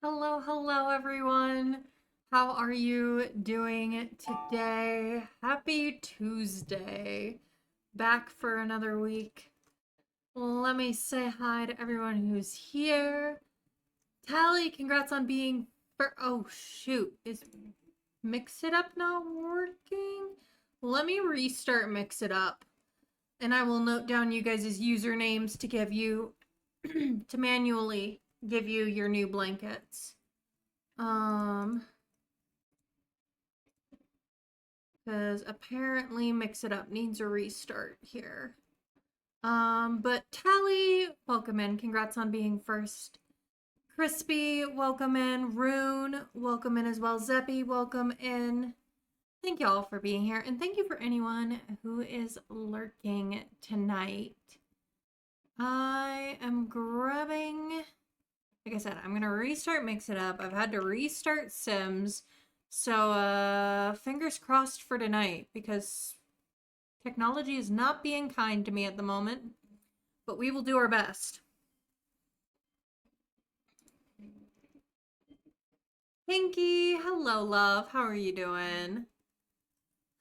Hello, hello, everyone. How are you doing today? Happy Tuesday. Back for another week. Let me say hi to everyone who's here. Tally, congrats on being for. Oh, shoot. Is Mix It Up not working? Let me restart Mix It Up. And I will note down you guys' usernames to give you, to manually give you your new blankets. Because apparently Mix It Up needs a restart here. But Tally, welcome in. Congrats on being first. Crispy, welcome in. Rune, welcome in as well. Zeppy, welcome in. Thank y'all for being here, and thank you for anyone who is lurking tonight. I am grabbing, like I said, I'm gonna restart Mix It Up. I've had to restart Sims. So, fingers crossed for tonight because technology is not being kind to me at the moment, but we will do our best. Pinky, hello, love. How are you doing?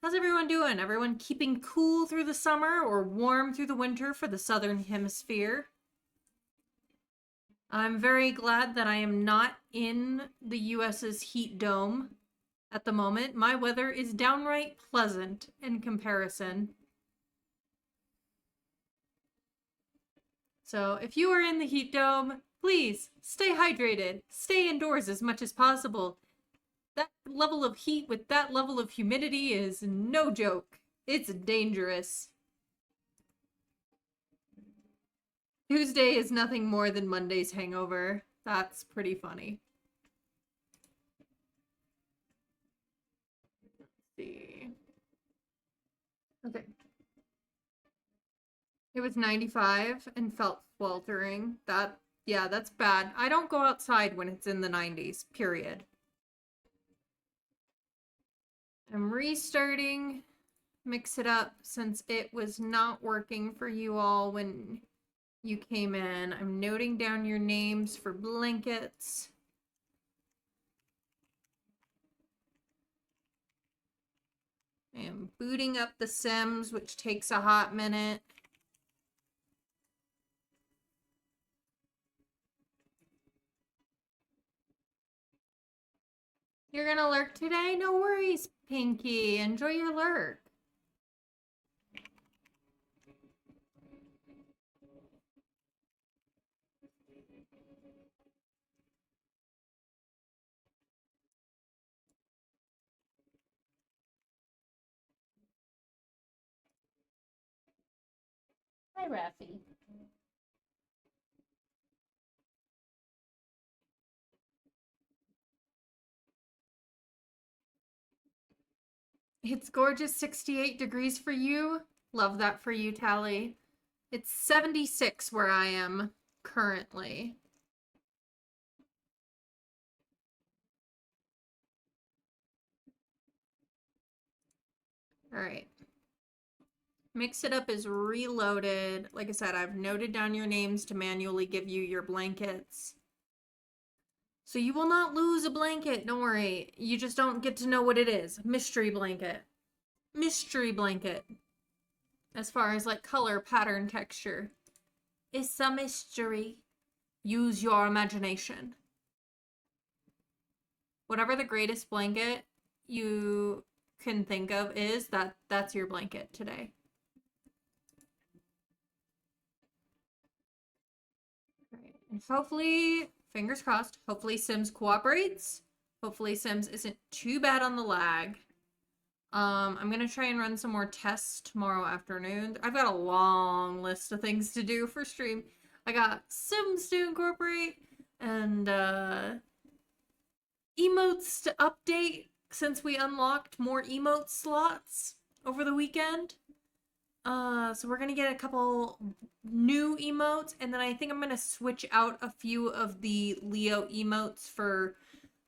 How's everyone doing? Everyone keeping cool through the summer or warm through the winter for the southern hemisphere? I'm very glad that I am not in the US's heat dome at the moment. My weather is downright pleasant in comparison. So if you are in the heat dome, please stay hydrated. Stay indoors as much as possible. That level of heat with that level of humidity is no joke. It's dangerous. Tuesday is nothing more than Monday's hangover. That's pretty funny. Let's see. Okay. It was 95 and felt sweltering. Yeah, that's bad. I don't go outside when it's in the 90s, period. I'm restarting Mix It Up since it was not working for you all when you came in. I'm noting down your names for blankets. I am booting up the Sims, which takes a hot minute. You're gonna lurk today? No worries, Pinky. Enjoy your lurk. Hi, Rafi. It's gorgeous 68 degrees for you. Love that for you, Tally. It's 76 where I am currently. All right. Mix It Up is reloaded. Like I said, I've noted down your names to manually give you your blankets. So you will not lose a blanket, don't worry. You just don't get to know what it is. Mystery blanket. Mystery blanket. As far as like color, pattern, texture. It's a mystery. Use your imagination. Whatever the greatest blanket you can think of is, that's your blanket today. Right. And hopefully, fingers crossed, hopefully Sims cooperates. Hopefully Sims isn't too bad on the lag. I'm gonna try and run some more tests tomorrow afternoon. I've got a long list of things to do for stream. I got Sims to incorporate and emotes to update since we unlocked more emote slots over the weekend. So we're gonna get a couple new emotes, and then I think I'm gonna switch out a few of the Leo emotes for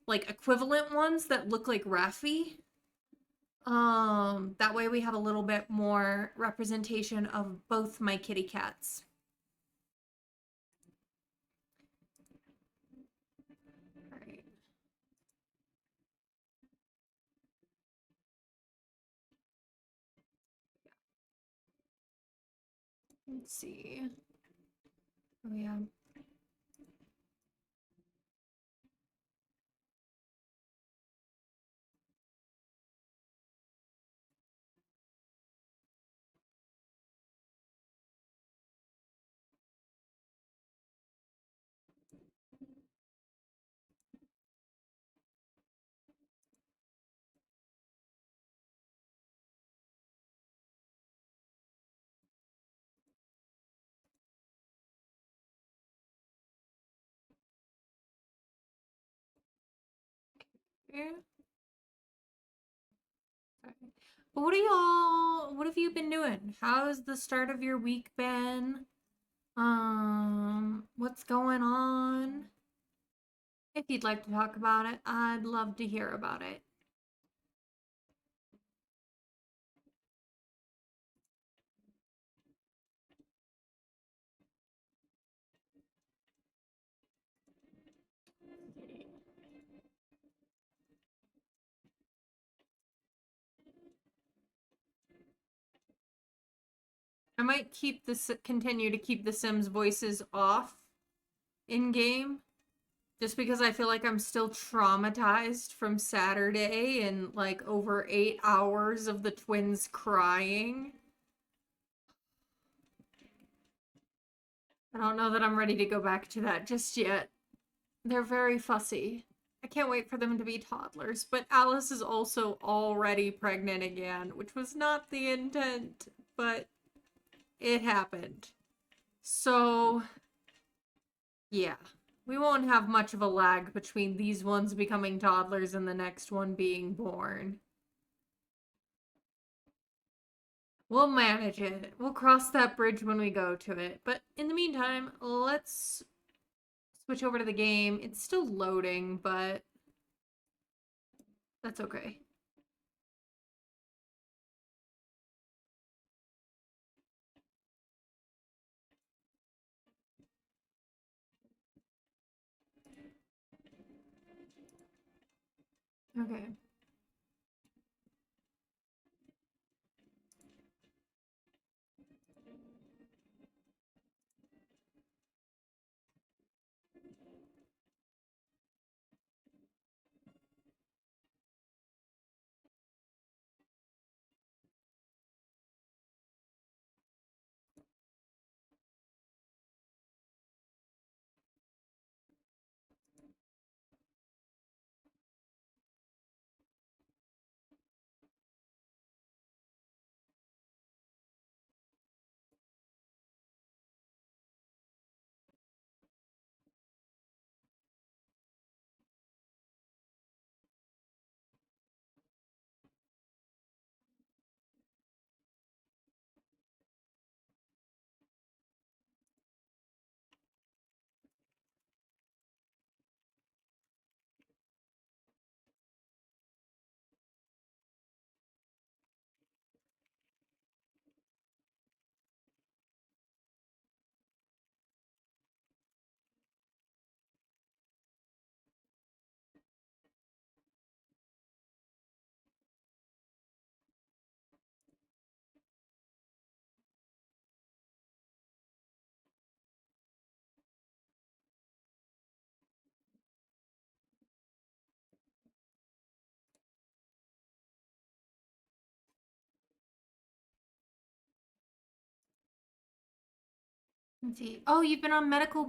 like equivalent ones that look like Raffi. That way we have a little bit more representation of both my kitty cats. All Let's see. Oh, yeah. Yeah. But what have you been doing? How's the start of your week been? What's going on? If you'd like to talk about it, I'd love to hear about it. I might continue to keep the Sims voices off in game just because I feel like I'm still traumatized from Saturday and like over 8 hours of the twins crying. I don't know that I'm ready to go back to that just yet. They're very fussy. I can't wait for them to be toddlers, but Alice is also already pregnant again, which was not the intent, but it happened. So, yeah. We won't have much of a lag between these ones becoming toddlers and the next one being born. We'll manage it. We'll cross that bridge when we go to it. But in the meantime, let's switch over to the game. It's still loading, but that's okay. Okay. Let's see. Oh, you've been on medical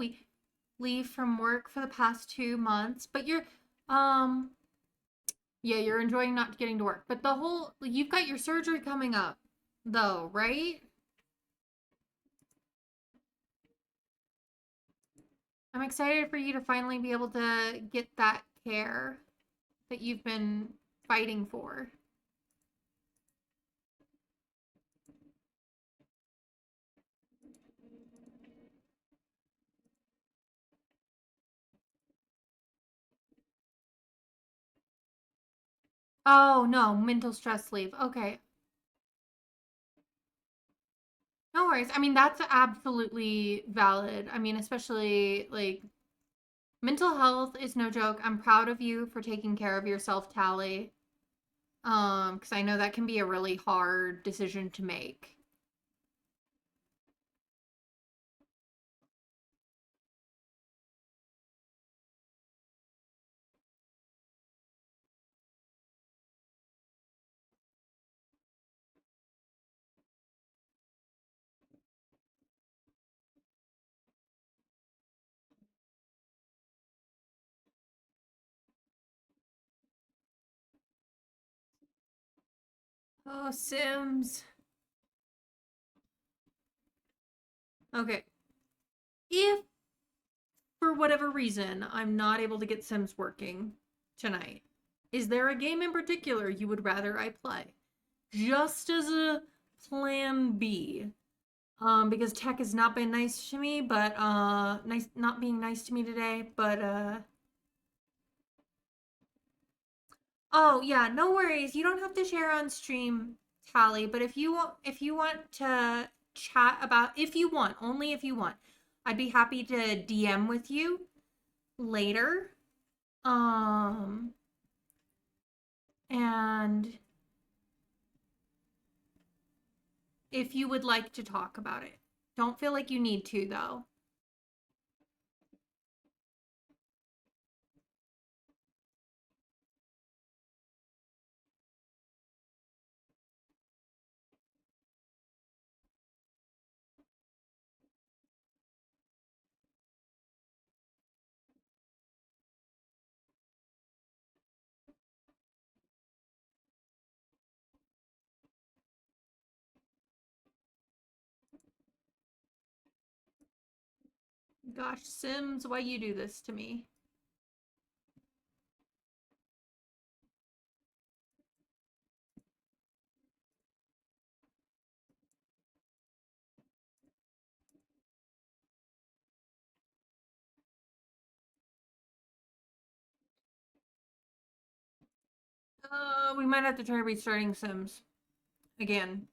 leave from work for the past 2 months, but um, yeah, you're enjoying not getting to work. But you've got your surgery coming up, though, right? I'm excited for you to finally be able to get that care that you've been fighting for. Oh, no, mental stress leave. Okay. No worries. I mean, that's absolutely valid. I mean, especially like mental health is no joke. I'm proud of you for taking care of yourself, Tally. Because I know that can be a really hard decision to make. Oh, Sims. Okay. If for whatever reason I'm not able to get Sims working tonight, is there a game in particular you would rather I play? Just as a plan B. Because tech has not been nice to me, but nice not being nice to me today, but oh yeah, no worries. You don't have to share on stream, Tally, but if you want to chat about if you want, only if you want, I'd be happy to DM with you later. Um and if you would like to talk about it. Don't feel like you need to though. Gosh, Sims, why you do this to me? We might have to try restarting Sims again.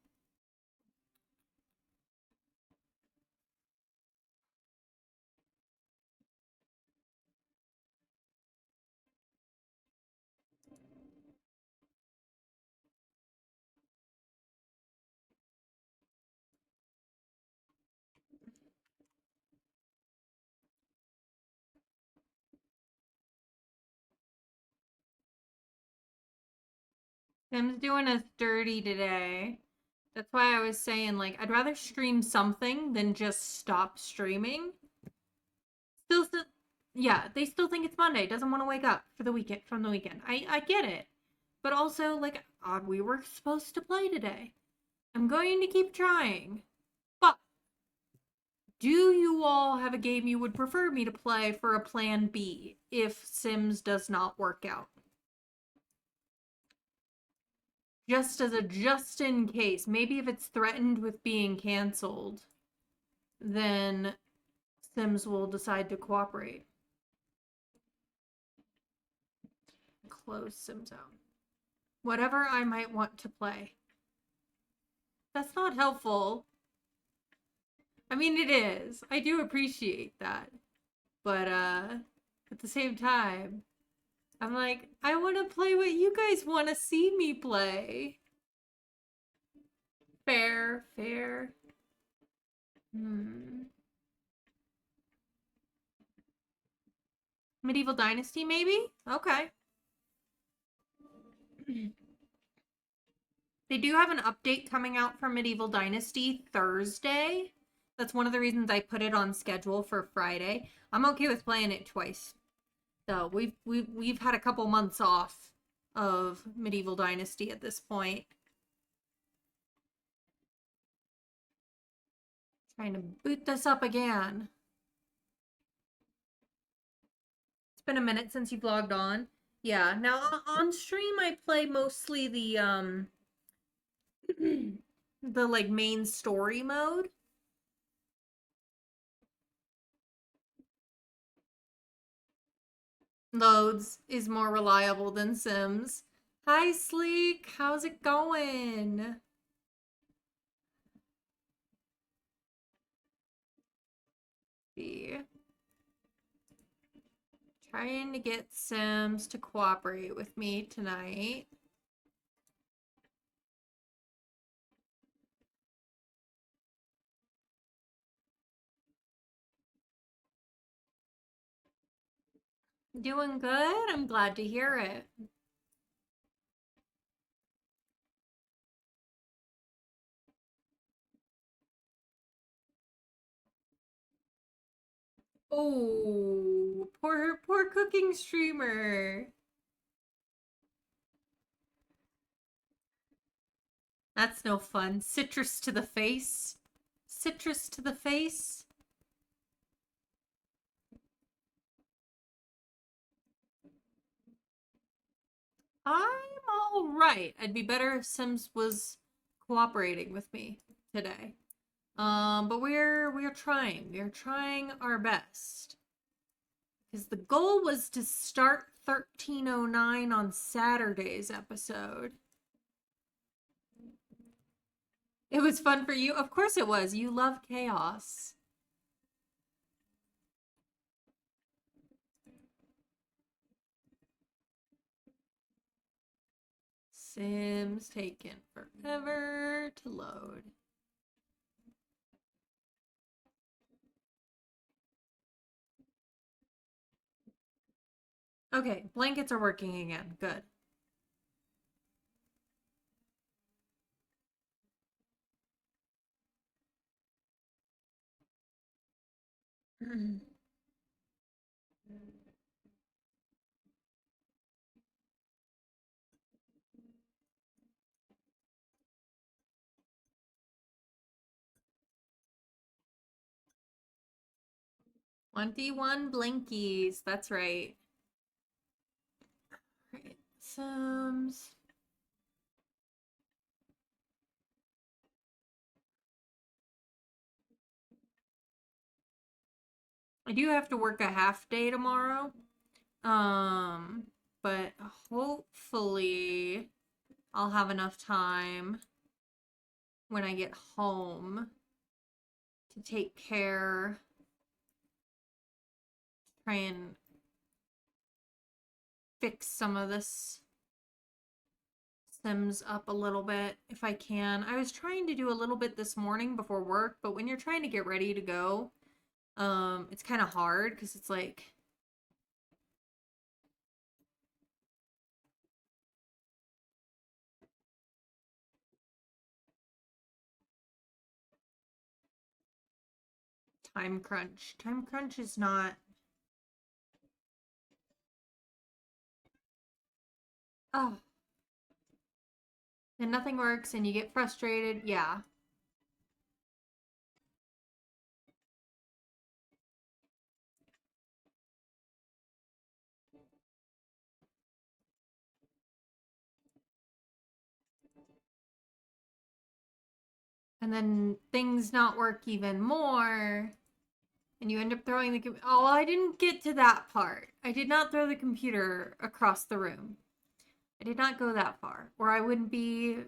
Tim's doing us dirty today. That's why I was saying, like, I'd rather stream something than just stop streaming. Still, yeah, they still think it's Monday. Doesn't want to wake up for the weekend from the weekend. I get it, but also like, we were supposed to play today. I'm going to keep trying. But do you all have a game you would prefer me to play for a plan B if Sims does not work out? Just as a just in case. Maybe if it's threatened with being canceled, then Sims will decide to cooperate. Close Sims out. Whatever I might want to play. That's not helpful. I mean, it is. I do appreciate that. But, at the same time, I'm like, I want to play what you guys want to see me play. Fair, fair. Medieval Dynasty, maybe? Okay. They do have an update coming out for Medieval Dynasty Thursday. That's one of the reasons I put it on schedule for Friday. I'm okay with playing it twice. So we've had a couple months off of Medieval Dynasty at this point. Trying to boot this up again. It's been a minute since you've logged on. Yeah, now on stream I play mostly the the like main story mode. Loads is more reliable than Sims. Hi Sleek, how's it going? See. Trying to get Sims to cooperate with me tonight. Doing good? I'm glad to hear it. Oh, poor cooking streamer. That's no fun. Citrus to the face. Citrus to the face. I'm all right. I'd be better if Sims was cooperating with me today. But we're trying. We're trying our best. Because the goal was to start 1309 on Saturday's episode. It was fun for you? Of course it was. You love chaos. Sims taking forever to load. Okay, blankets are working again. Good. Mm. 21 blinkies. That's right. Right. Sims. I do have to work a half day tomorrow. But hopefully I'll have enough time when I get home to take care, try and fix some of this Sims up a little bit if I can. I was trying to do a little bit this morning before work, but when you're trying to get ready to go, it's kind of hard because it's like time crunch. Time crunch is not. Oh, and nothing works and you get frustrated. Yeah. And then things not work even more. And you end up throwing the oh, I didn't get to that part. I did not throw the computer across the room. I did not go that far, or I wouldn't be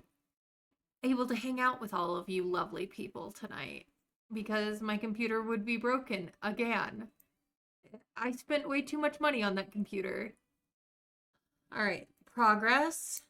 able to hang out with all of you lovely people tonight because my computer would be broken again. I spent way too much money on that computer. All right, progress.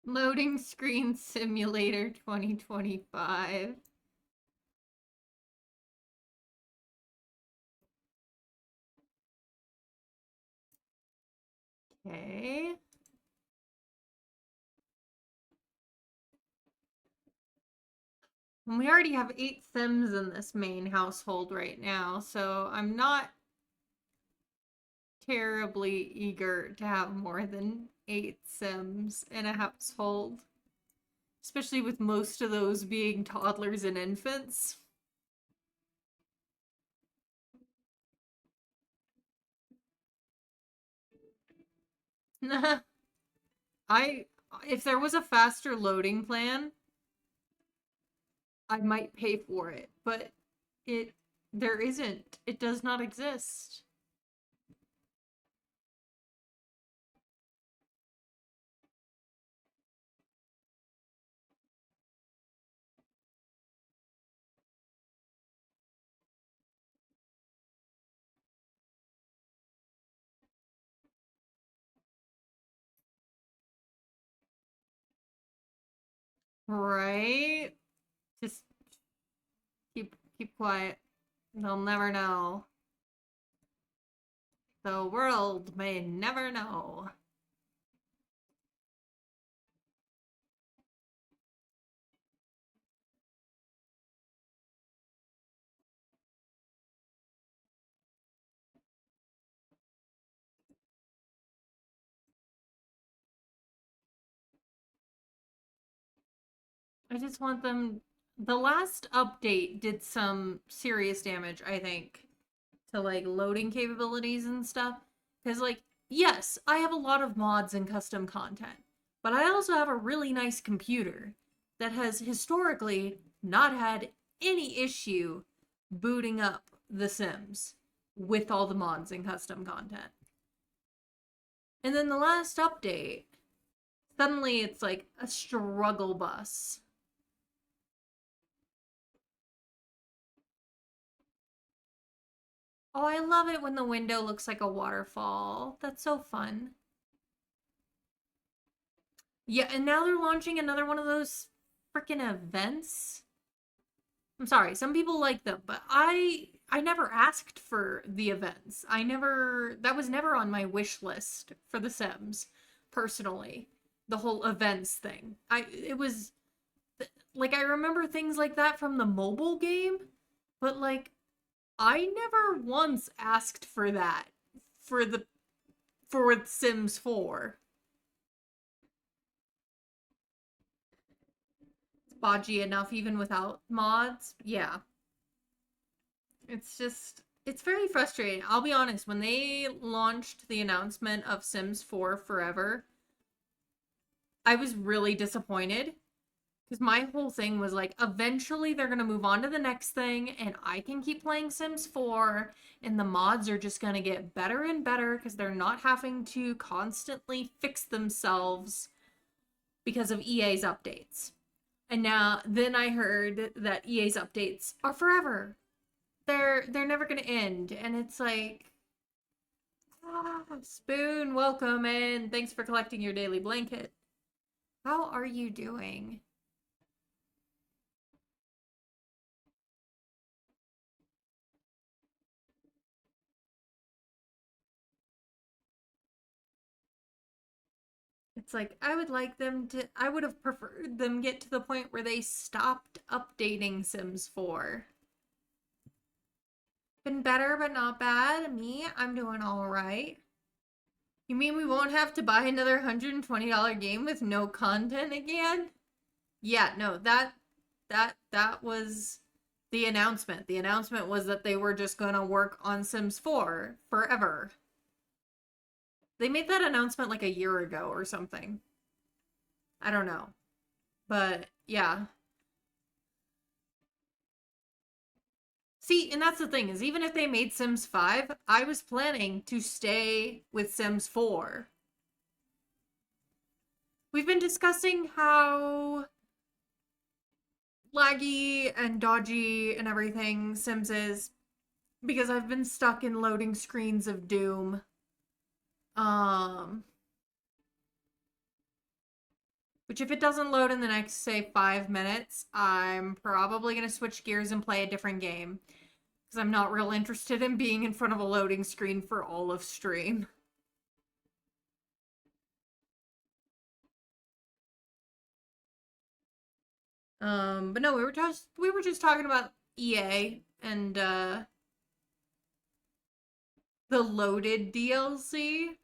Loading screen simulator 2025. Okay. And we already have 8 Sims in this main household right now, so I'm not terribly eager to have more than 8 Sims in a household, especially with most of those being toddlers and infants. I if there was a faster loading plan, I might pay for it, but it there isn't. It does not exist. Right? Just keep quiet. They'll never know. The world may never know. I just want them. The last update did some serious damage, I think, to like loading capabilities and stuff. Because, like, yes, I have a lot of mods and custom content, but I also have a really nice computer that has historically not had any issue booting up The Sims with all the mods and custom content. And then the last update, suddenly it's like a struggle bus. Oh, I love it when the window looks like a waterfall. That's so fun. Yeah, and now they're launching another one of those freaking events. I'm sorry, some people like them, but I never asked for the events. I never that was never on my wish list for The Sims personally. The whole events thing. I it was like I remember things like that from the mobile game, but like I never once asked for that for the for Sims 4. It's bodgy enough even without mods. Yeah. It's just it's very frustrating. I'll be honest, when they launched the announcement of Sims 4 Forever, I was really disappointed because my whole thing was like eventually they're going to move on to the next thing and I can keep playing Sims 4 and the mods are just going to get better and better because they're not having to constantly fix themselves because of EA's updates. And now then I heard that EA's updates are forever. They're never going to end and it's like Spoon, welcome and thanks for collecting your daily blanket. How are you doing? It's like I would have preferred them get to the point where they stopped updating Sims 4. Been better but not bad. Me, I'm doing all right. You mean we won't have to buy another $120 game with no content again? Yeah, no, that was the announcement. The announcement was that they were just going to work on Sims 4 forever. They made that announcement like a year ago or something. I don't know. But yeah. See, and that's the thing is even if they made Sims 5, I was planning to stay with Sims 4. We've been discussing how laggy and dodgy and everything Sims is because I've been stuck in loading screens of doom. Um which if it doesn't load in the next say 5 minutes, I'm probably going to switch gears and play a different game because I'm not real interested in being in front of a loading screen for all of stream. But no, we were just talking about EA and the loaded DLC.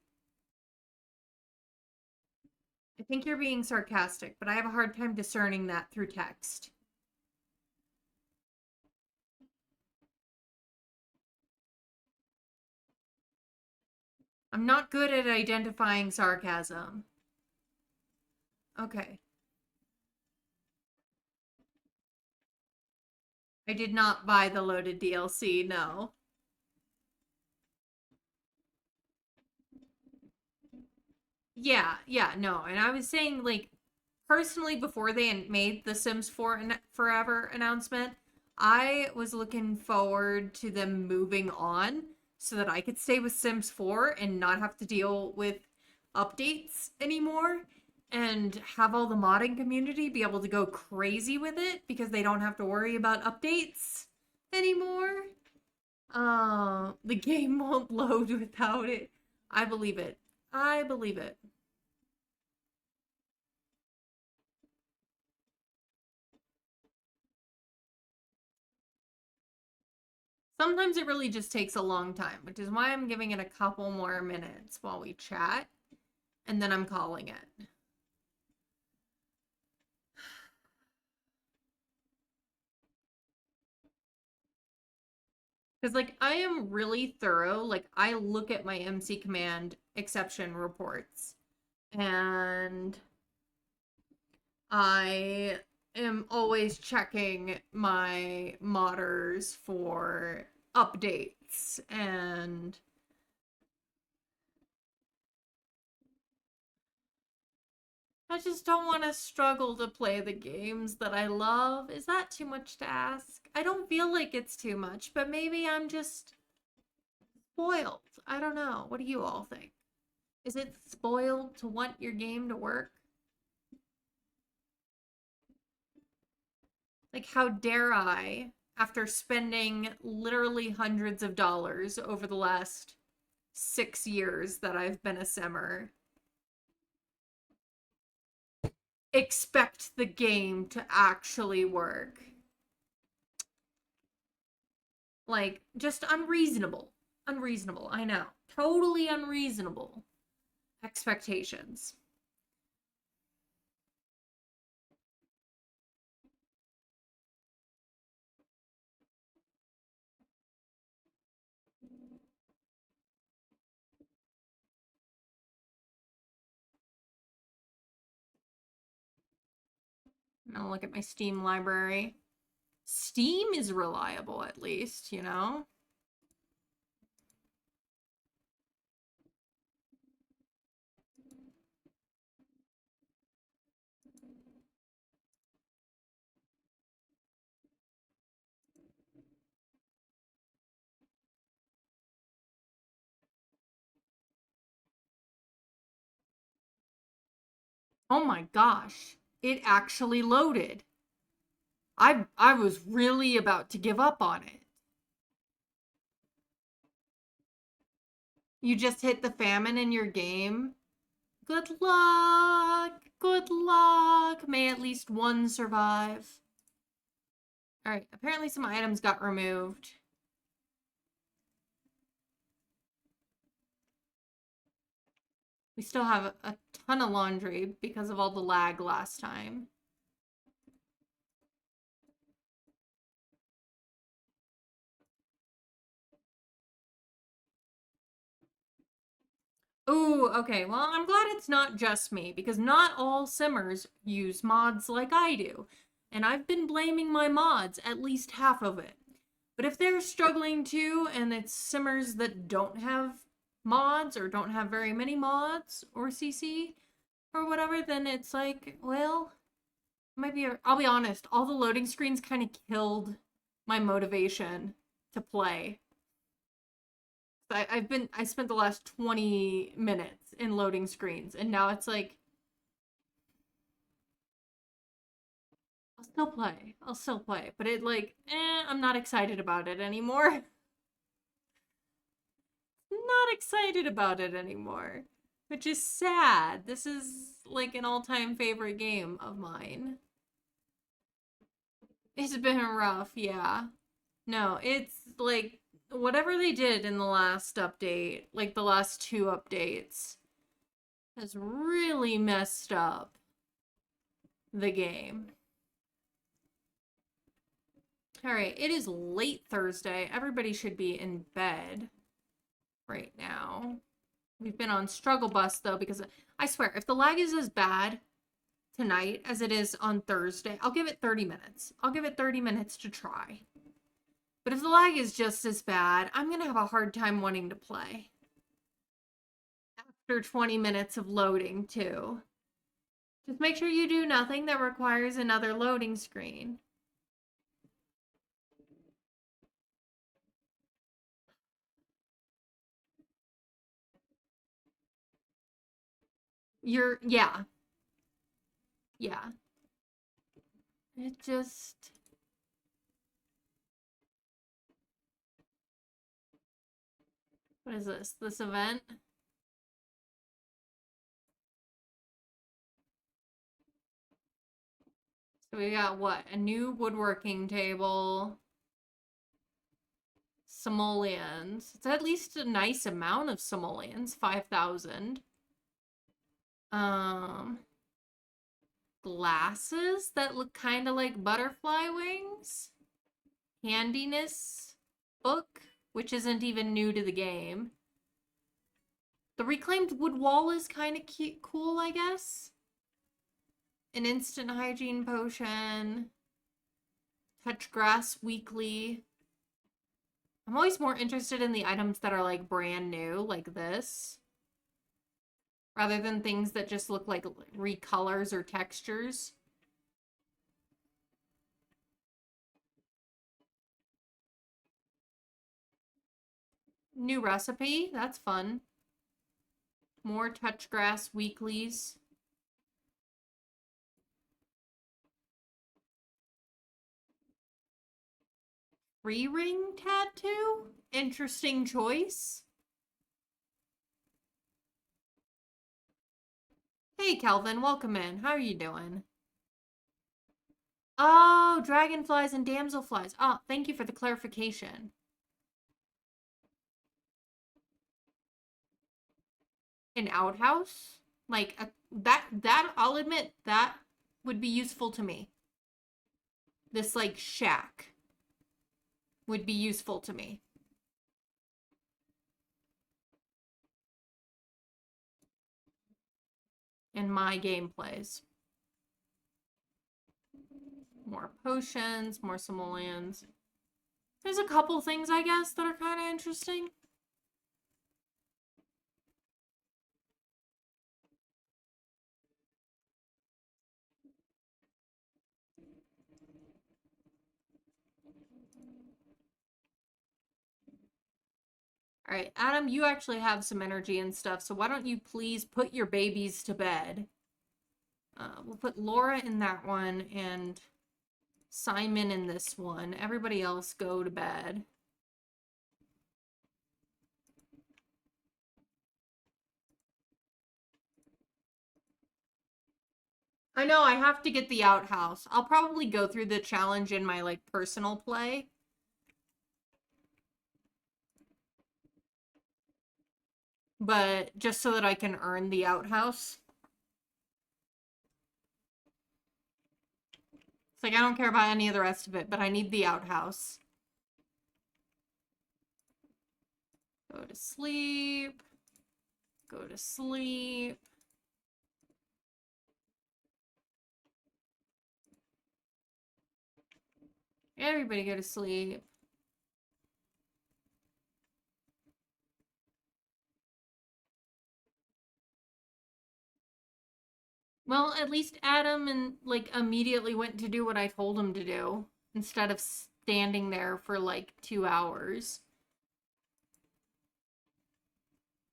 I think you're being sarcastic, but I have a hard time discerning that through text. I'm not good at identifying sarcasm. Okay. I did not buy the loaded DLC, no. Yeah, no. And I was saying, like, personally, before they made the Sims 4 Forever announcement, I was looking forward to them moving on so that I could stay with Sims 4 and not have to deal with updates anymore. and have all the modding community be able to go crazy with it because they don't have to worry about updates anymore. The game won't load without it. I believe it. I believe it. Sometimes it really just takes a long time, which is why I'm giving it a couple more minutes while we chat, and then I'm calling it. Because, like, I am really thorough. Like, I look at my MC command exception reports, and I am always checking my modders for updates, and I just don't want to struggle to play the games that I love. Is that too much to ask? I don't feel like it's too much, but maybe I'm just spoiled. I don't know. What do you all think? Is it spoiled to want your game to work? Like, how dare I, after spending literally hundreds of dollars over the last 6 years that I've been a simmer, expect the game to actually work? Like, just unreasonable. Unreasonable, I know. Totally unreasonable expectations. I'll look at my Steam library. Steam is reliable, at least, you know? Oh my gosh, it actually loaded. I was really about to give up on it. You just hit the famine in your game. Good luck. Good luck. May at least one survive. All right, apparently some items got removed. We still have a ton of laundry because of all the lag last time. Ooh, okay. Well, I'm glad it's not just me because not all simmers use mods like I do. And I've been blaming my mods, at least half of it. But if they're struggling too, and it's simmers that don't have mods or don't have very many mods or CC or whatever, then it's like, well, might be. I'll be honest, all the loading screens kind of killed my motivation to play. I spent the last 20 minutes in loading screens, and now it's like, I'll still play. I'll still play. But I'm not excited about it anymore. Not excited about it anymore. Which is sad. This is like an all-time favorite game of mine. It's been rough, yeah. No, it's like whatever they did in the last update, like the last two updates, has really messed up the game. All right, it is late Thursday. Everybody should be in bed right now. We've been on struggle bus though because I swear if the lag is as bad tonight as it is on Thursday, I'll give it 30 minutes. I'll give it 30 minutes to try. But if the lag is just as bad, I'm going to have a hard time wanting to play. After 20 minutes of loading, too. Just make sure you do nothing that requires another loading screen. Yeah. Yeah. It just... What is this? This event? So we got what? A new woodworking table. Simoleons. It's at least a nice amount of simoleons. 5,000. Glasses that look kind of like butterfly wings. Handiness book, which isn't even new to the game. The reclaimed wood wall is kind of cool, I guess. An instant hygiene potion. Touch grass weekly. I'm always more interested in the items that are like brand new, like this. Rather than things that just look like recolors or textures. New recipe, that's fun. More touch grass weeklies. Free ring tattoo? Interesting choice. Hey Kelvin, welcome in. How are you doing? Oh, dragonflies and damselflies. Oh, thank you for the clarification. An outhouse? Like that I'll admit that would be useful to me. This like shack would be useful to me. In my gameplays. More potions, more simoleons. There's a couple things, I guess, that are kind of interesting. All right, Adam, you actually have some energy and stuff, so why don't you please put your babies to bed? We'll put Laura in that one and Simon in this one. Everybody else go to bed. I know, I have to get the outhouse. I'll probably go through the challenge in my, like, personal play. But just so that I can earn the outhouse. It's like, I don't care about any of the rest of it, but I need the outhouse. Go to sleep. Go to sleep. Everybody go to sleep. Well, at least Adam and like immediately went to do what I told him to do instead of standing there for like 2 hours.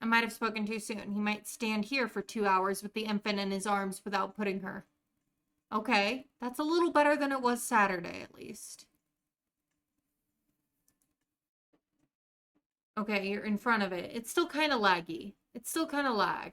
I might have spoken too soon. He might stand here for 2 hours with the infant in his arms without putting her. Okay, that's a little better than it was Saturday at least. Okay, you're in front of it. It's still kind of laggy. It's still kind of lag.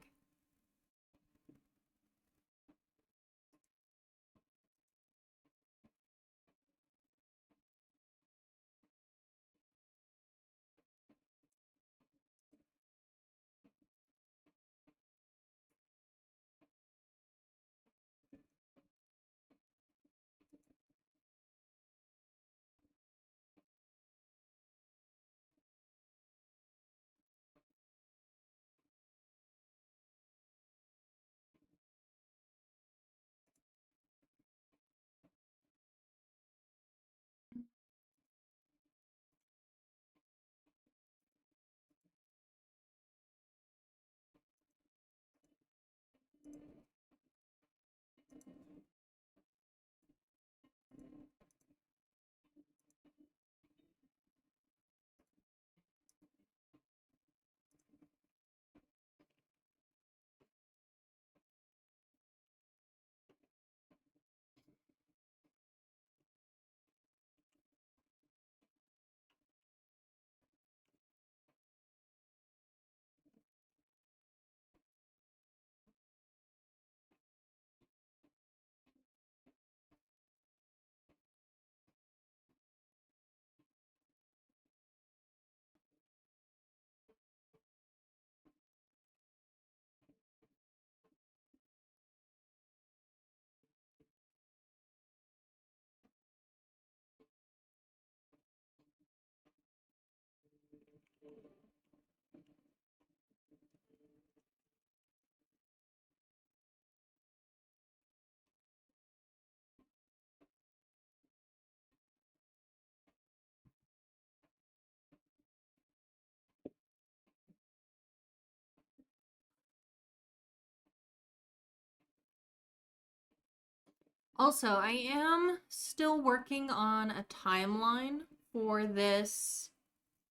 Also, I am still working on a timeline for this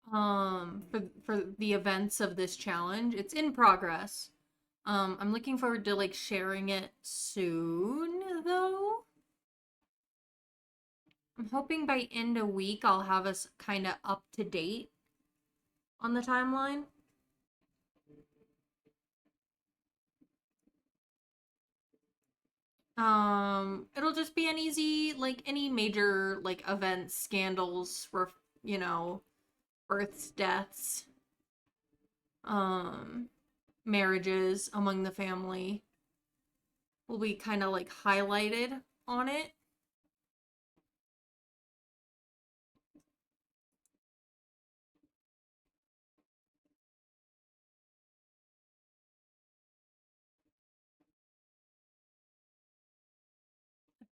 for the events of this challenge. It's in progress. I'm looking forward to like sharing it soon though. I'm hoping by end of week I'll have us kind of up to date on the timeline. It'll just be an easy, like any major like events, scandals, you know, births, deaths, um, marriages among the family will be kind of like highlighted on it.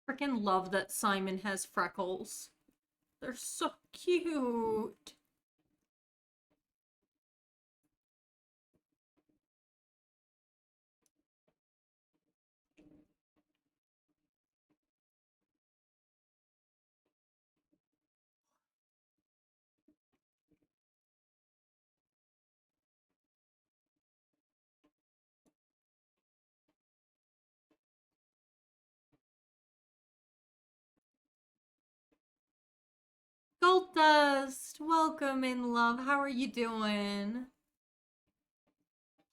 Freaking love that Simon has freckles. They're so cute. Gold Dust, welcome in love. How are you doing?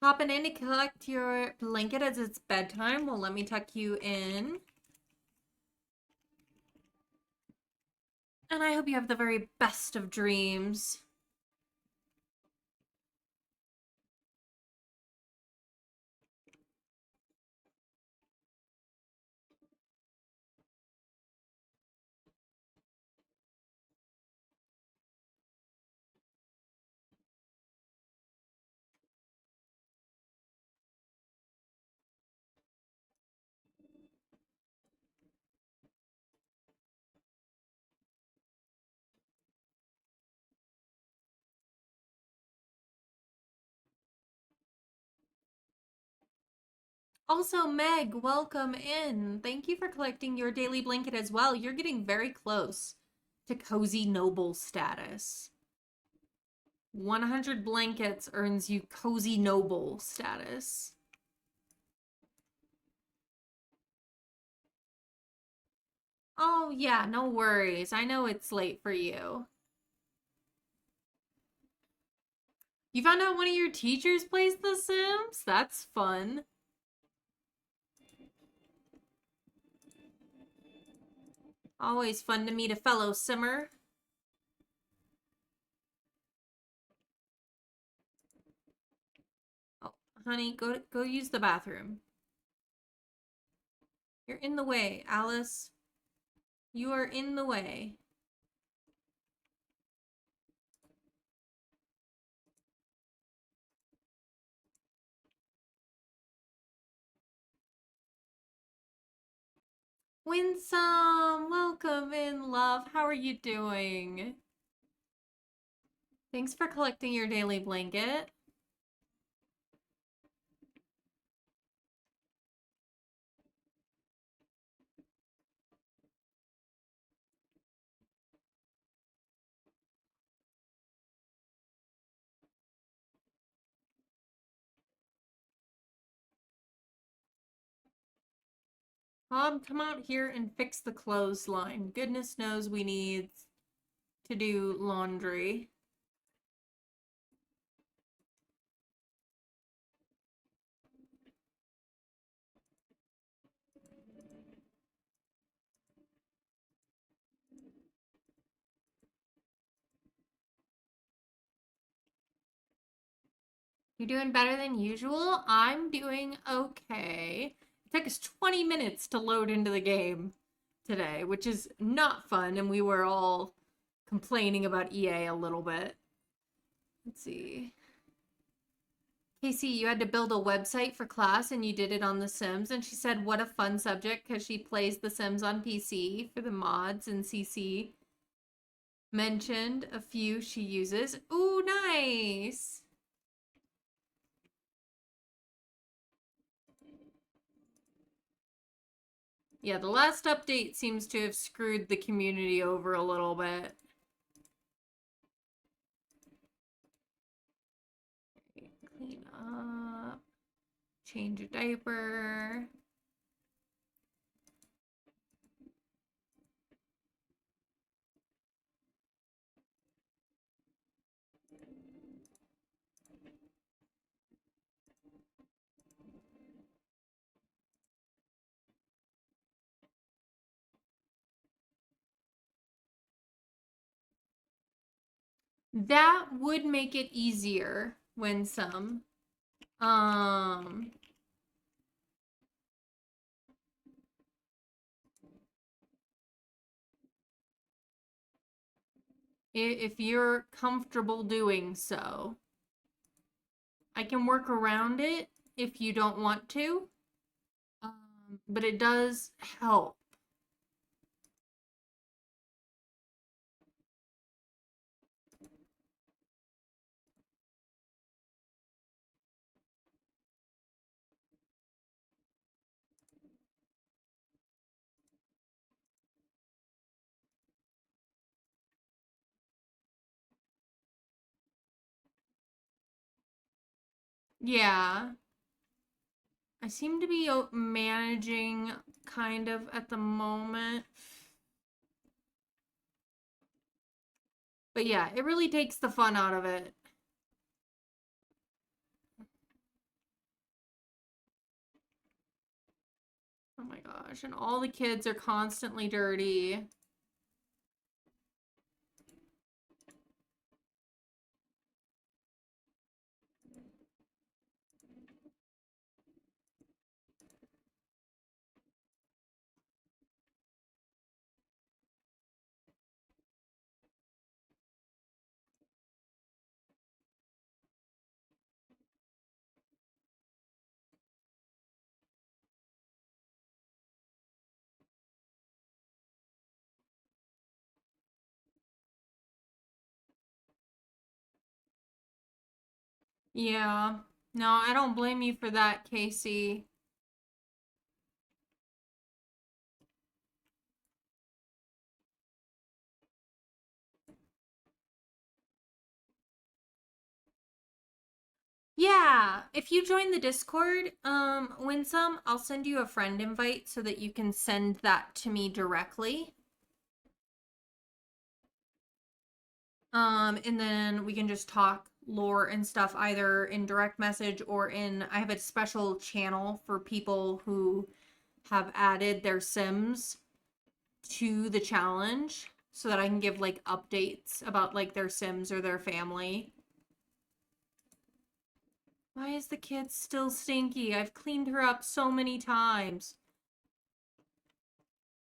Hopping in to collect your blanket as it's bedtime. Well, let me tuck you in. And I hope you have the very best of dreams. Also, Meg, welcome in. Thank you for collecting your daily blanket as well. You're getting very close to Cozy Noble status. 100 blankets earns you Cozy Noble status. Oh, yeah, no worries. I know it's late for you. You found out one of your teachers plays The Sims? That's fun. Always fun to meet a fellow Simmer. Oh, honey, go use the bathroom. You're in the way, Alice. You are in the way. Winsome, welcome in, love. How are you doing? Thanks for collecting your daily blanket. Bob, come out here and fix the clothesline. Goodness knows we need to do laundry. You're doing better than usual? I'm doing okay. It took us 20 minutes to load into the game today, which is not fun, and we were all complaining about EA a little bit. Let's see. Casey, you had to build a website for class and you did it on The Sims. And she said, what a fun subject because she plays The Sims on PC for the mods, and CC mentioned a few she uses. Ooh, nice. Yeah, the last update seems to have screwed the community over a little bit. Clean up. Change a diaper. That would make it easier, Winsome. If you're comfortable doing so. I can work around it if you don't want to, but it does help. Yeah. I seem to be managing kind of at the moment. But yeah, it really takes the fun out of it. Oh my gosh, and all the kids are constantly dirty. Yeah. No, I don't blame you for that, Casey. Yeah, if you join the Discord, Winsome, I'll send you a friend invite so that you can send that to me directly. And then we can just talk lore and stuff either in direct message or I have a special channel for people who have added their Sims to the challenge so that I can give like updates about like their Sims or their family. Why is the kid still stinky? I've cleaned her up so many times.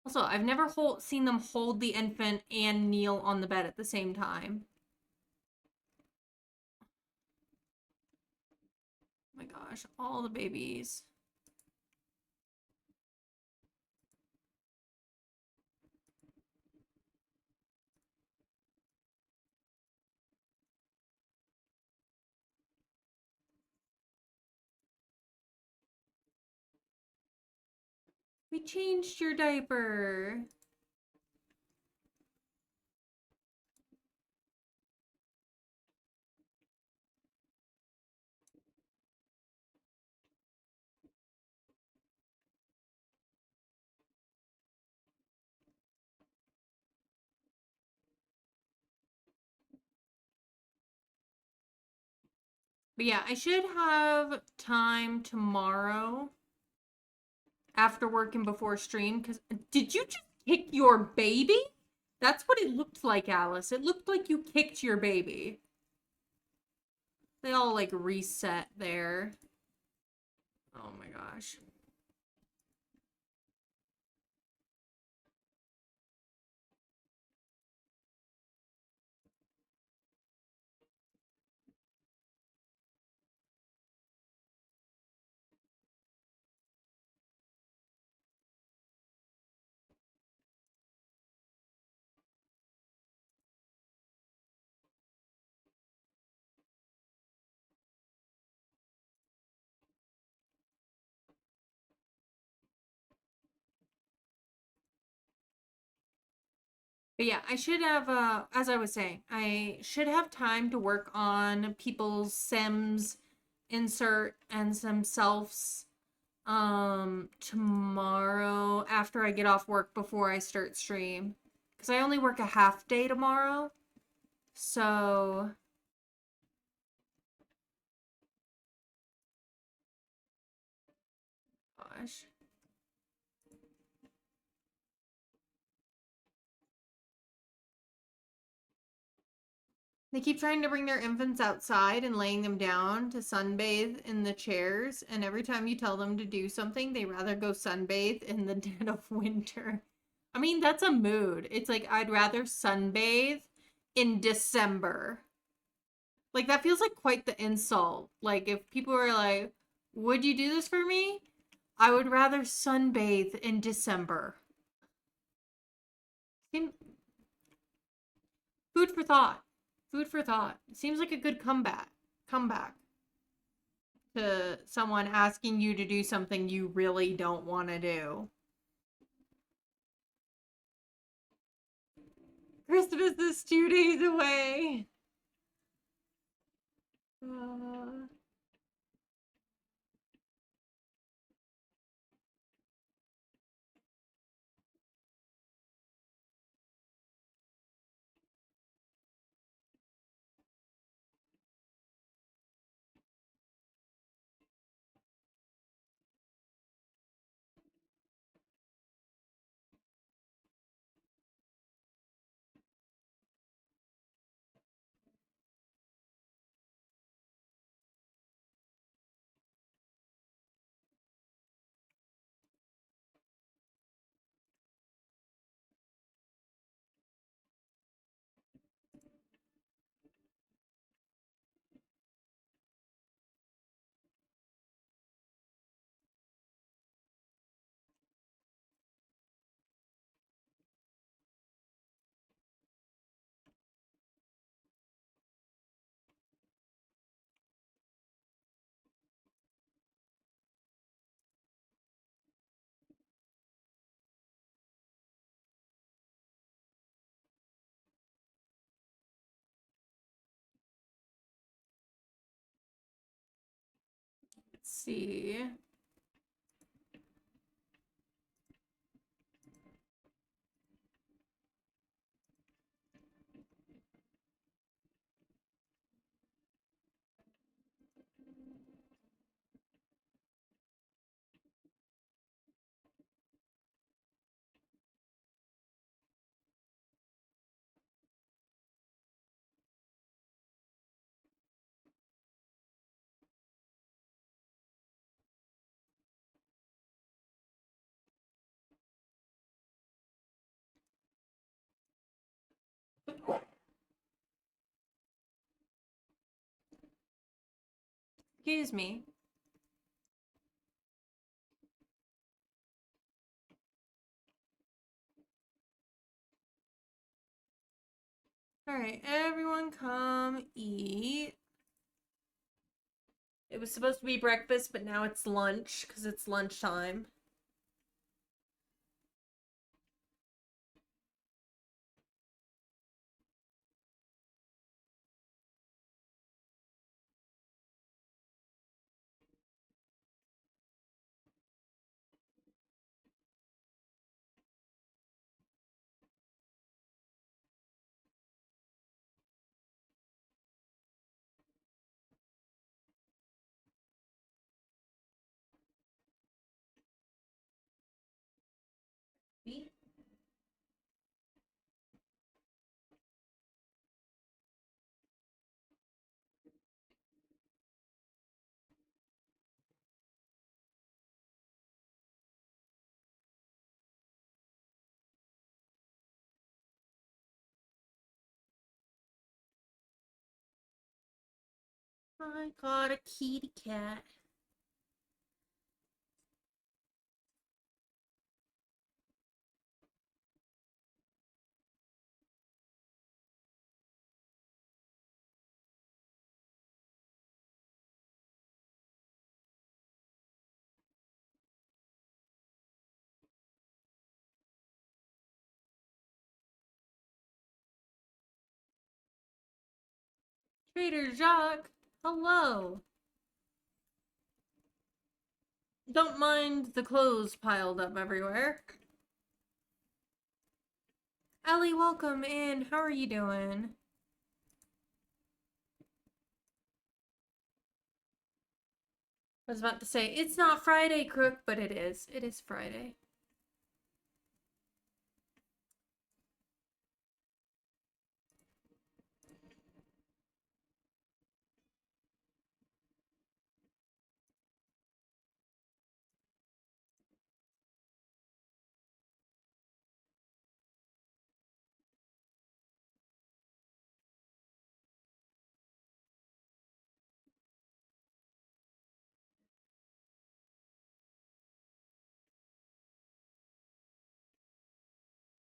Also, I've never seen them hold the infant and kneel on the bed at the same time. Oh my gosh, all the babies. We changed your diaper. But yeah, I should have time tomorrow after work and before stream. Because did you just kick your baby? That's what it looked like, Alice. It looked like you kicked your baby. They all like reset there. Oh my gosh. But yeah, I should have, as I was saying, I should have time to work on people's Sims insert and some selfs tomorrow after I get off work before I start stream. Because I only work a half day tomorrow. So, gosh. They keep trying to bring their infants outside and laying them down to sunbathe in the chairs. And every time you tell them to do something, they rather go sunbathe in the dead of winter. I mean, that's a mood. It's like, I'd rather sunbathe in December. Like, that feels like quite the insult. Like, if people were like, would you do this for me? I would rather sunbathe in December. Food for thought. Food for thought. Seems like a good comeback. Comeback to someone asking you to do something you really don't want to do. Christmas is 2 days away. Uh, let's see. Excuse me. All right, everyone come eat. It was supposed to be breakfast, but now it's lunch because it's lunchtime. Eat. I got a kitty cat. Trader Jacques, hello. Don't mind the clothes piled up everywhere. Ellie, welcome in. How are you doing? I was about to say, it's not Friday, Crook, but it is. It is Friday.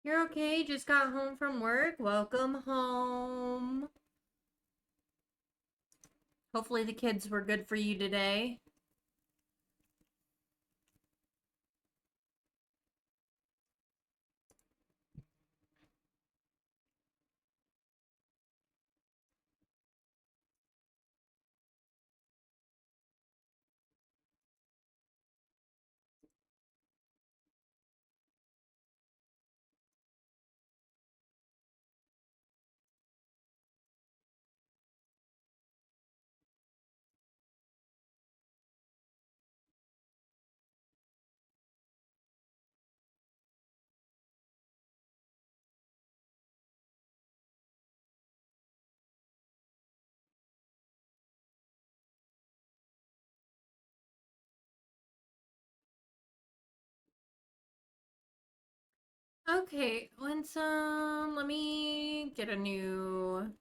You're okay? Just got home from work? Welcome home. Hopefully the kids were good for you today. Okay, Winsome, let me get a new...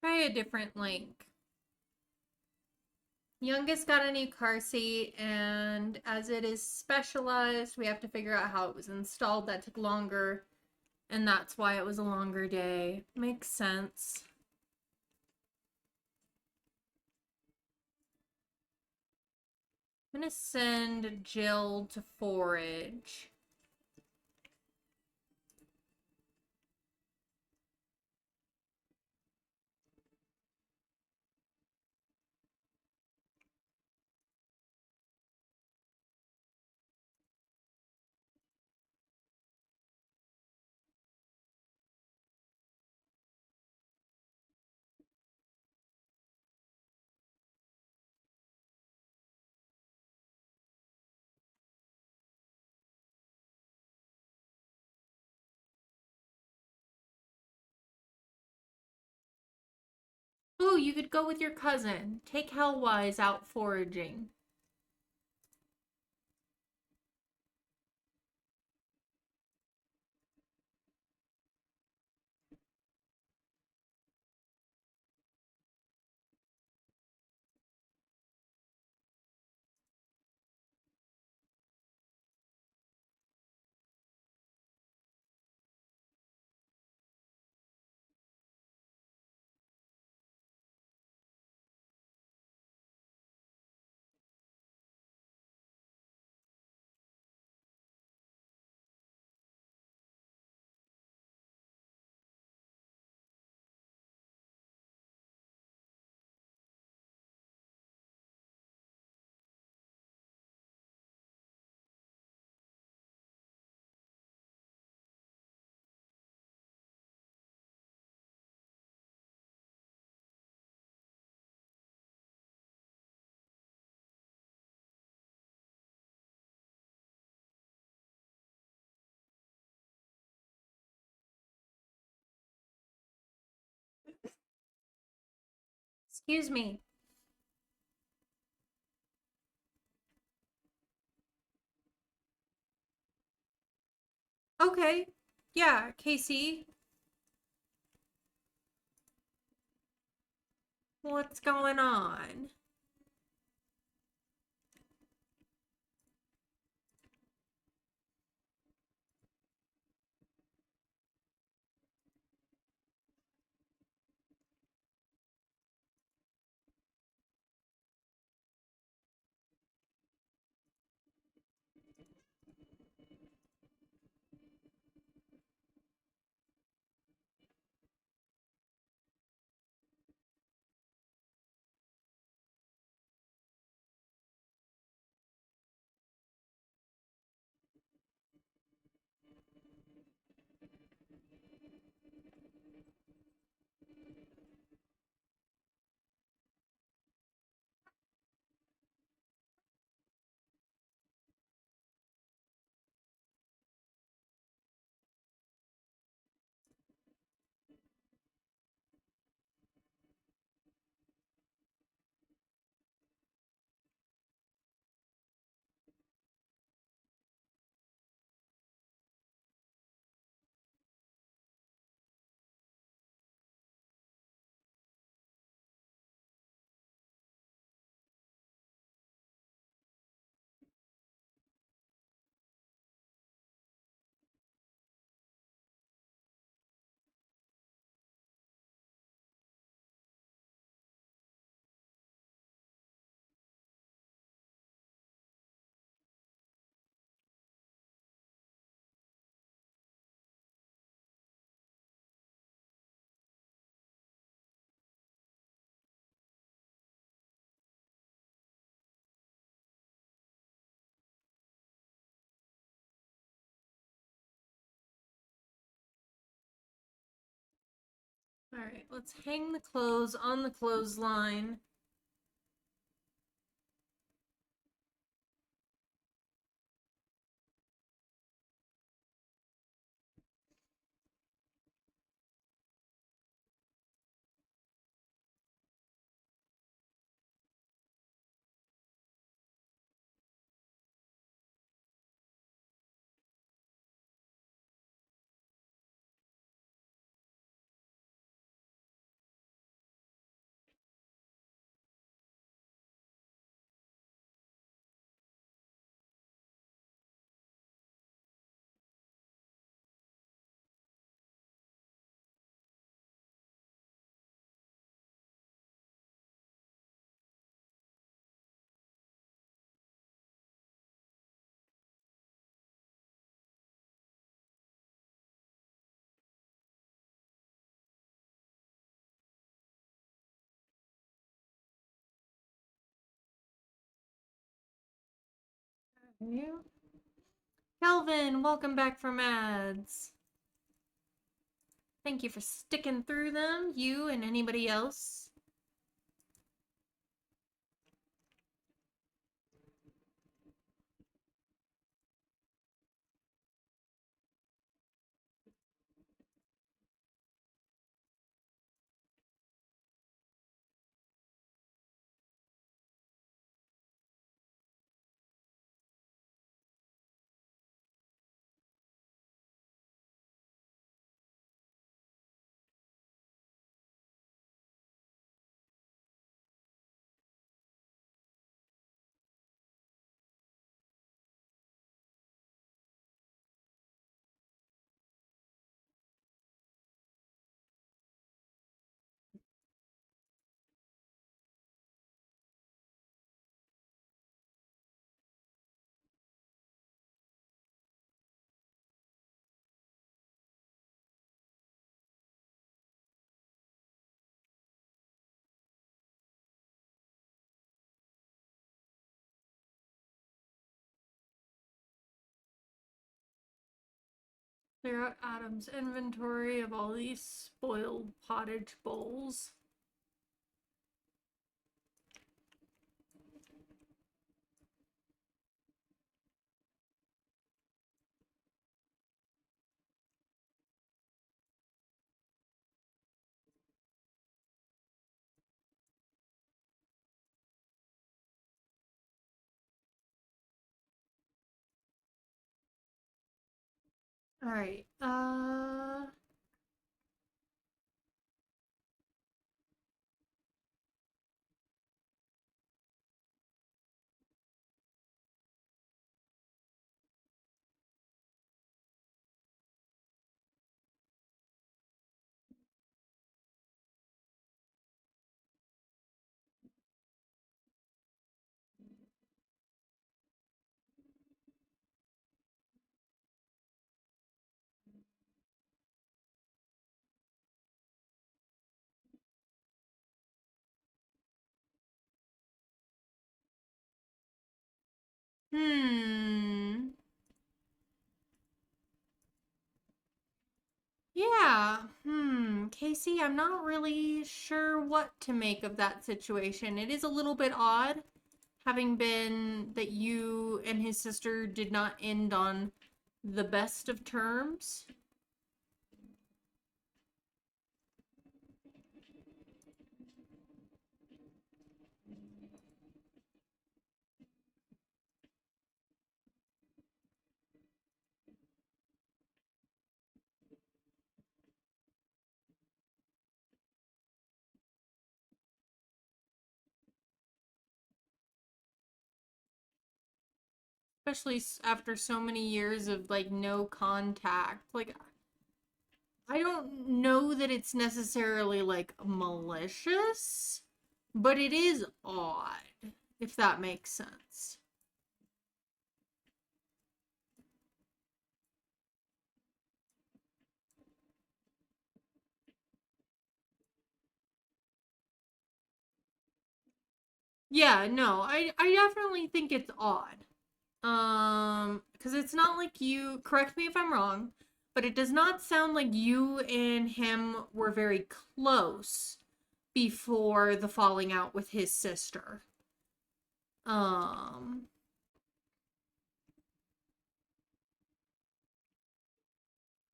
Try a different link. Youngest got a new car seat, and as it is specialized, we have to figure out how it was installed. That took longer, and that's why it was a longer day. Makes sense. I'm gonna send Jill to forage. Oh, you could go with your cousin. Take Hellwise out foraging. Excuse me. Okay. Yeah, Casey. What's going on? All right, let's hang the clothes on the clothesline. Calvin, welcome back from ads. Thank you for sticking through them, you and anybody else. Clear out Adam's inventory of all these spoiled pottage bowls. All right. Hmm. Yeah. Casey, I'm not really sure what to make of that situation. It is a little bit odd, having been that you and his sister did not end on the best of terms. Especially after so many years of like no contact. Like, I don't know that it's necessarily like malicious, but it is odd, if that makes sense. Yeah, no, I definitely think it's odd. Because it's not like you, correct me if I'm wrong, but it does not sound like you and him were very close before the falling out with his sister. Um,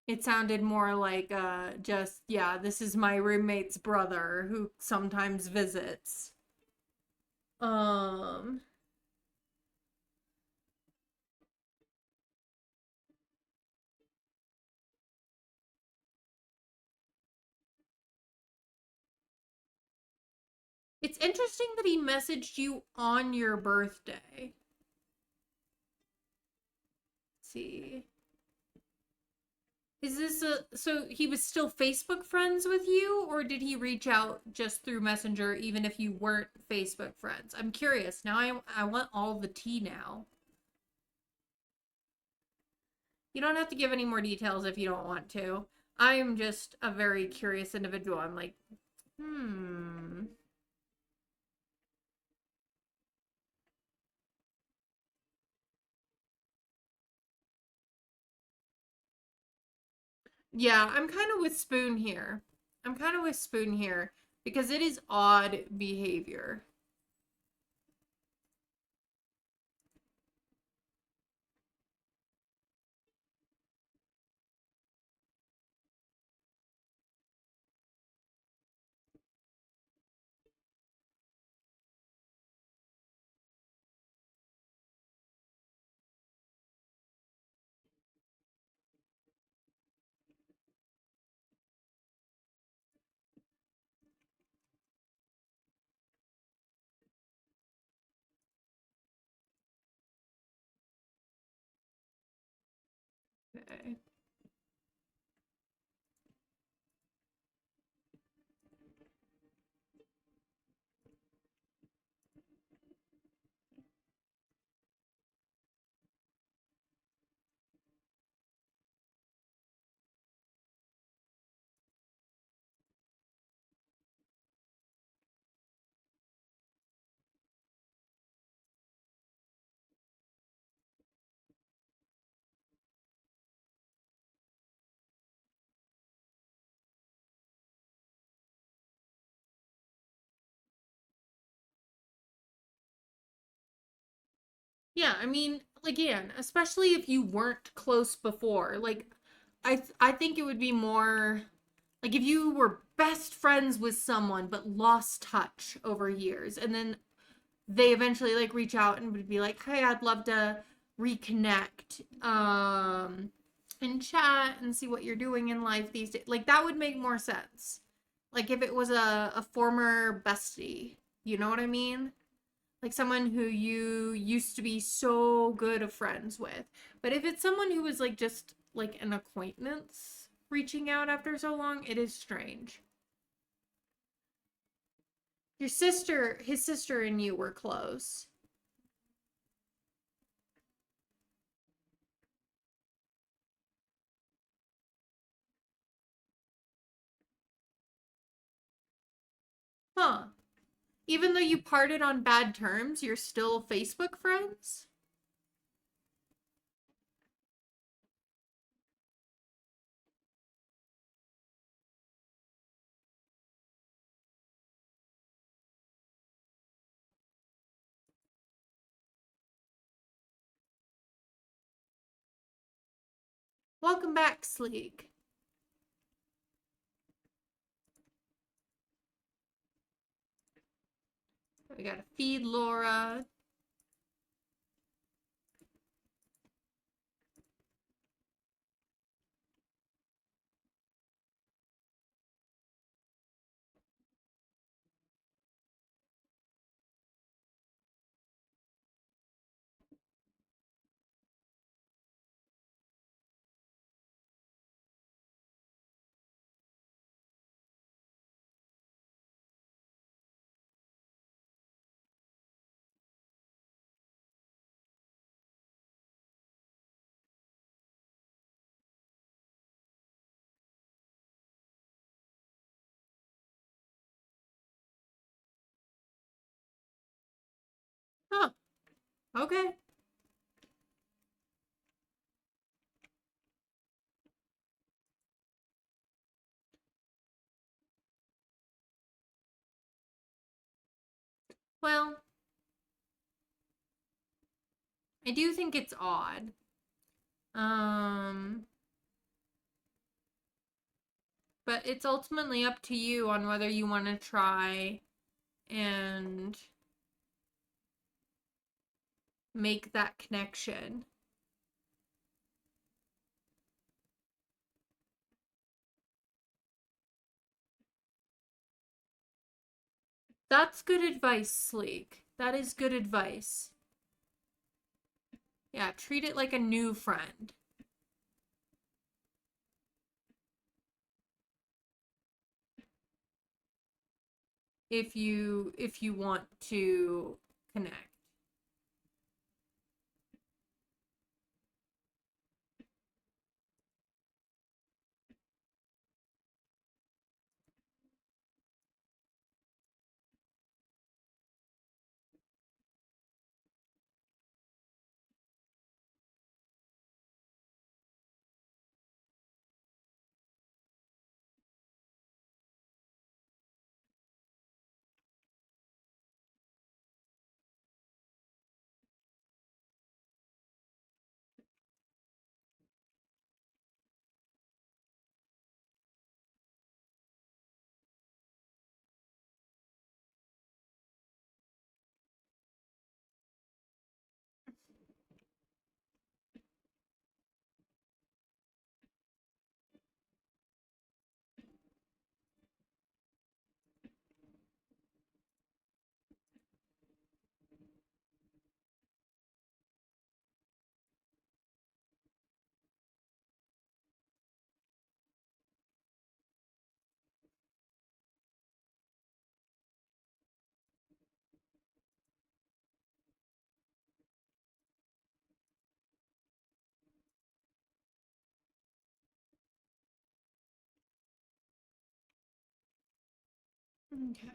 it sounded more like just, yeah, this is my roommate's brother who sometimes visits. Um, it's interesting that he messaged you on your birthday. Let's see. Is this so he was still Facebook friends with you, or did he reach out just through Messenger even if you weren't Facebook friends? I'm curious. Now I want all the tea now. You don't have to give any more details if you don't want to. I'm just a very curious individual. I'm like, hmm. Yeah, I'm kind of with Spoon here. I'm kind of with Spoon here because it is odd behavior. Okay. Yeah, I mean, again, especially if you weren't close before. Like I think it would be more like if you were best friends with someone but lost touch over years and then they eventually like reach out and would be like, "Hey, I'd love to reconnect and chat and see what you're doing in life these days." Like that would make more sense. Like if it was a former bestie, you know what I mean? Like someone who you used to be so good of friends with. But if it's someone who was like just like an acquaintance reaching out after so long, it is strange. His sister and you were close. Huh. Even though you parted on bad terms, you're still Facebook friends? Welcome back, Sleek. We gotta feed Laura. Huh. Okay. Well, I do think it's odd. Um, but it's ultimately up to you on whether you want to try and make that connection. That's good advice, Sleek. That is good advice. Yeah, treat it like a new friend. If you want to connect. Okay.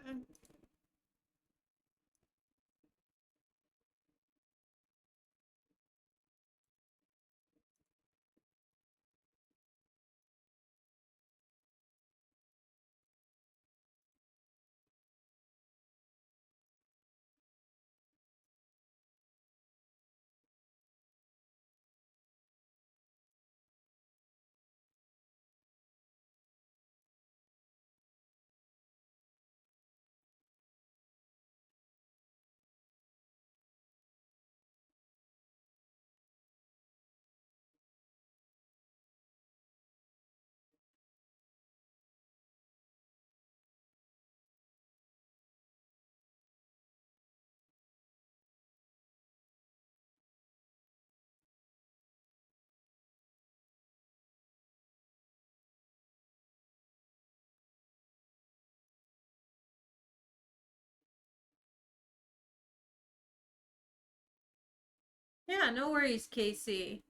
Yeah, no worries, Casey.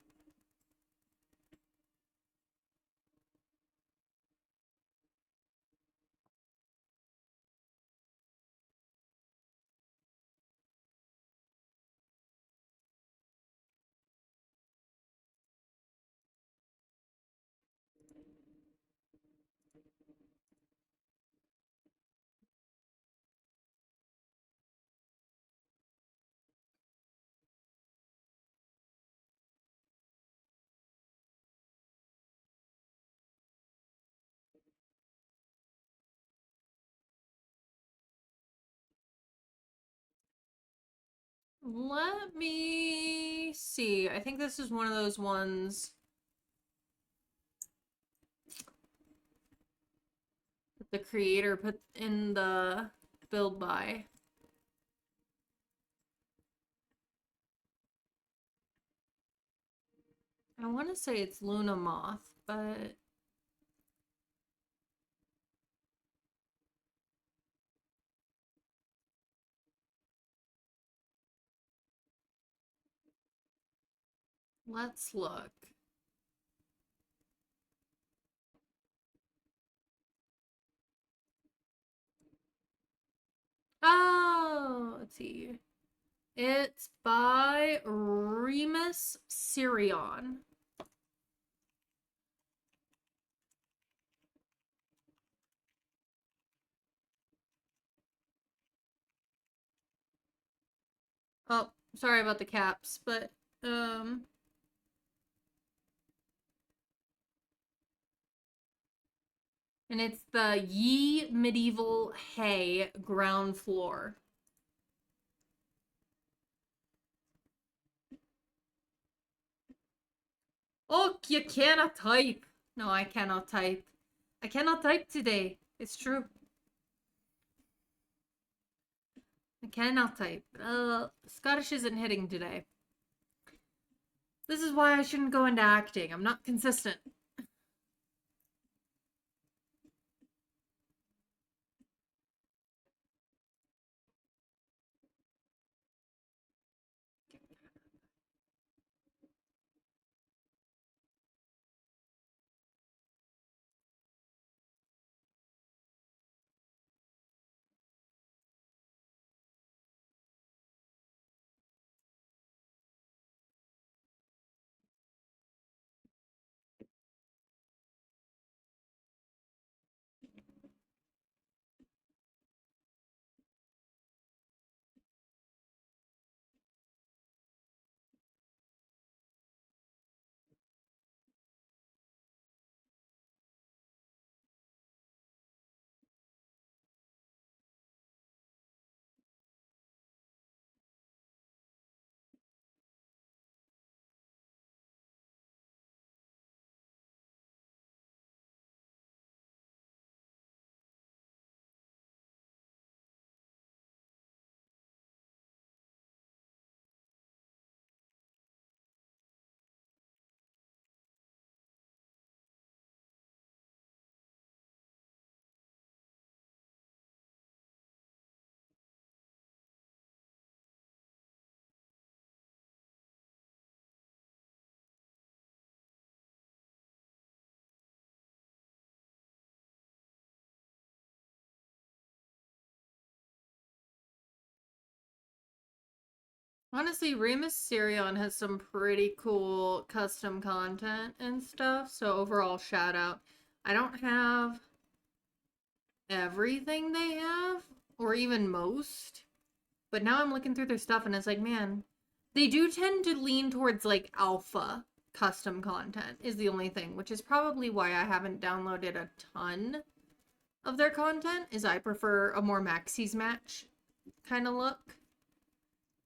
Let me see. I think this is one of those ones that the creator put in the build by. I want to say it's Luna Moth, but let's look. Oh, let's see. It's by Remus Sirion. Oh, sorry about the caps, but um and it's the Ye Medieval Hay ground floor. Oh, you cannot type. No, I cannot type. I cannot type today. It's true. I cannot type. Scottish isn't hitting today. This is why I shouldn't go into acting. I'm not consistent. Honestly, Remus Sirion has some pretty cool custom content and stuff. So overall, shout out. I don't have everything they have, or even most, but now I'm looking through their stuff and it's like, man, they do tend to lean towards like alpha custom content is the only thing, which is probably why I haven't downloaded a ton of their content, is I prefer a more Maxis match kind of look.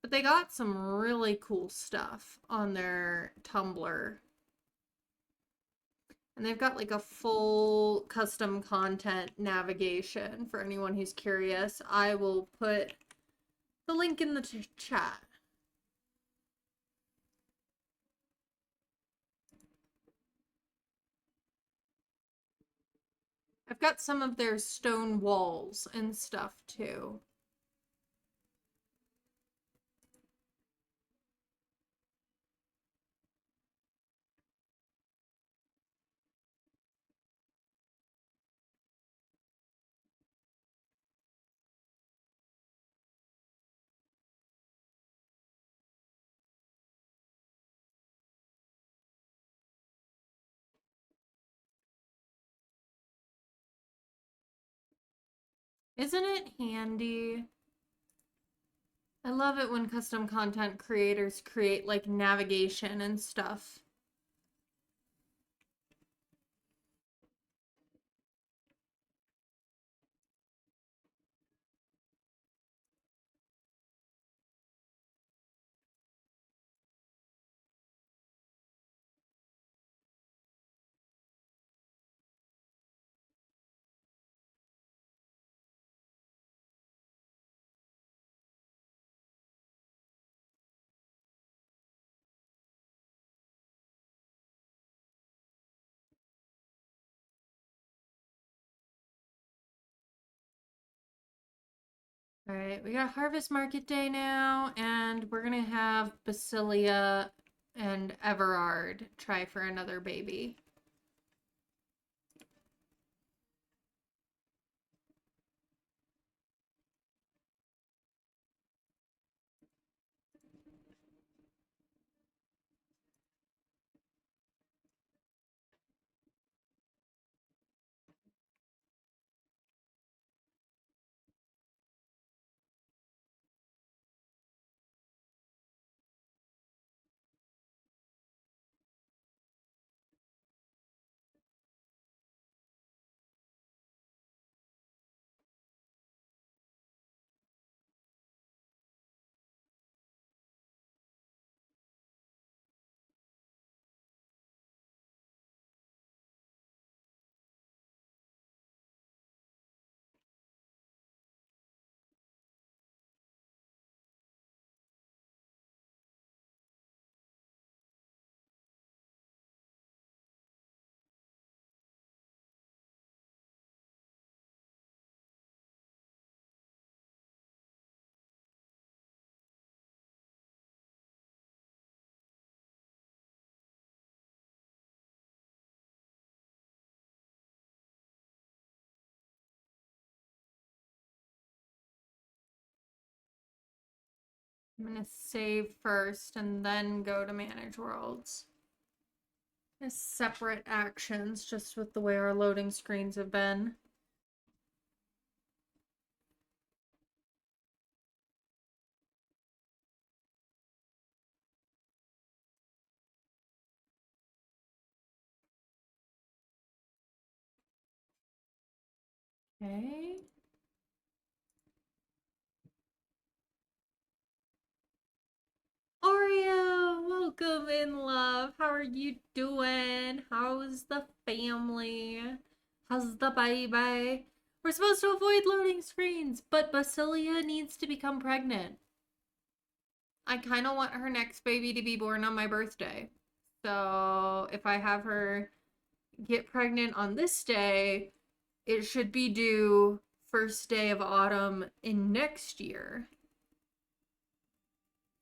But they got some really cool stuff on their Tumblr. And they've got like a full custom content navigation for anyone who's curious. I will put the link in the chat. I've got some of their stone walls and stuff too. Isn't it handy? I love it when custom content creators create like navigation and stuff. All right, we got Harvest Market Day now, and we're gonna have Basilia and Everard try for another baby. I'm gonna save first and then go to manage worlds. As separate actions, just with the way our loading screens have been. Okay. Oreo, welcome in, love. How are you doing? How's the family? How's the baby? We're supposed to avoid loading screens, but Basilia needs to become pregnant. I kind of want her next baby to be born on my birthday. So if I have her get pregnant on this day, it should be due first day of autumn in next year.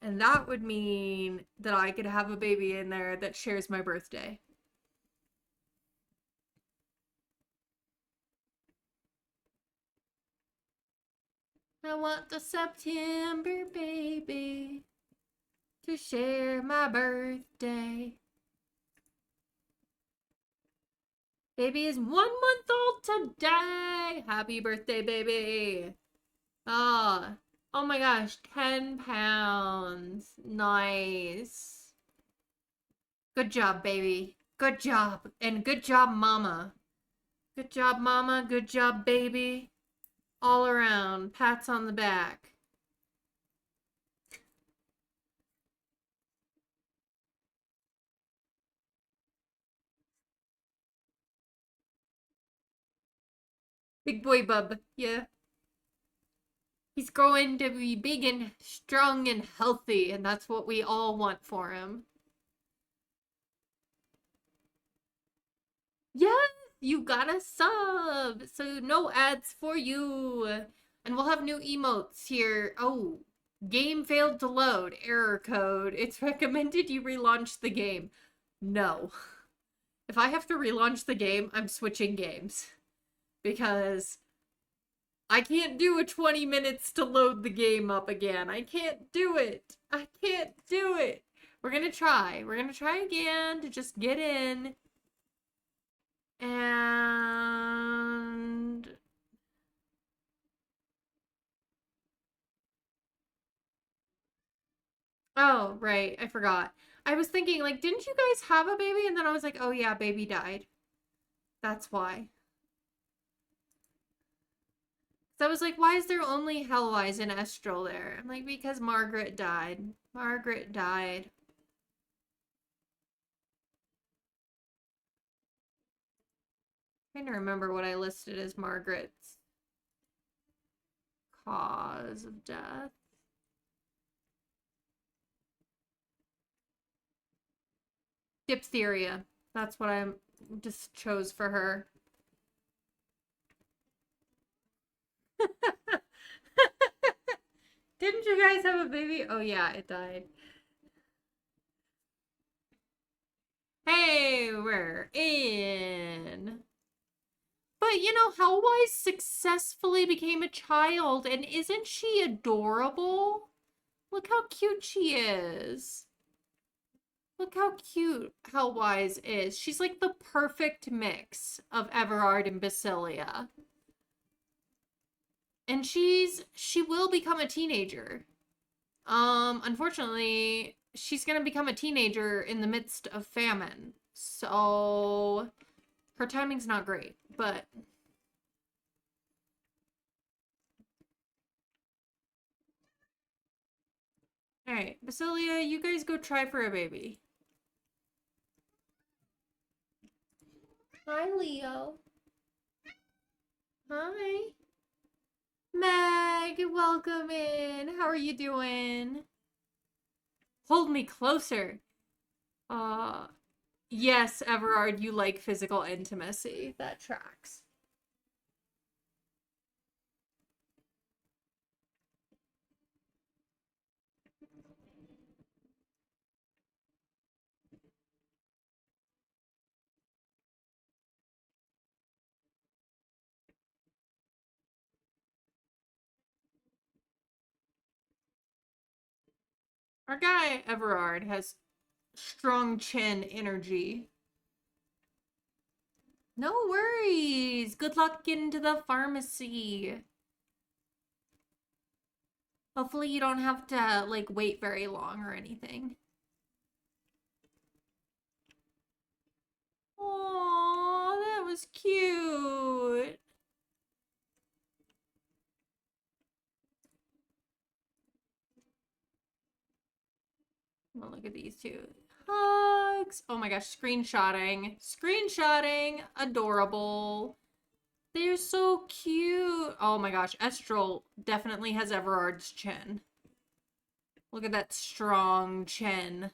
And that would mean that I could have a baby in there that shares my birthday. I want the September baby to share my birthday. Baby is 1 month old today. Happy birthday, baby. Oh, oh my gosh, 10 pounds. Nice. Good job, baby. Good job. And good job, mama. Good job, mama. Good job, baby. All around. Pats on the back. Big boy bub. Yeah. He's going to be big and strong and healthy, and that's what we all want for him. Yes, you got a sub. So no ads for you. And we'll have new emotes here. Oh, game failed to load. Error code. It's recommended you relaunch the game. No. If I have to relaunch the game, I'm switching games. Because I can't do a 20 minutes to load the game up again. I can't do it. I can't do it. We're gonna try. We're gonna try again to just get in. And oh, right. I forgot. I was thinking, like, didn't you guys have a baby? And then I was like, oh yeah, baby died. That's why. So I was like, why is there only Hellwise and Estral there? I'm like, because Margaret died. Margaret died. I'm trying to remember what I listed as Margaret's cause of death. Diphtheria. That's what I just chose for her. Didn't you guys have a baby? Oh yeah, it died. Hey, we're in. But you know, Hellwise successfully became a child, and isn't she adorable? Look how cute she is. Look how cute Hellwise is. She's like the perfect mix of Everard and Basilia. And she will become a teenager. Unfortunately, she's gonna become a teenager in the midst of famine. So her timing's not great, but alright, Basilia, you guys go try for a baby. Hi, Leo. Hi. Meg, welcome in. How are you doing? Hold me closer. Uh, yes, Everard, you like physical intimacy. That tracks. Our guy Everard has strong chin energy. No worries. Good luck getting to the pharmacy. Hopefully you don't have to like wait very long or anything. Oh, that was cute. Oh, look at these two. Hugs. Oh my gosh, screenshotting. Screenshotting. Adorable. They're so cute. Oh my gosh, Estral definitely has Everard's chin. Look at that strong chin.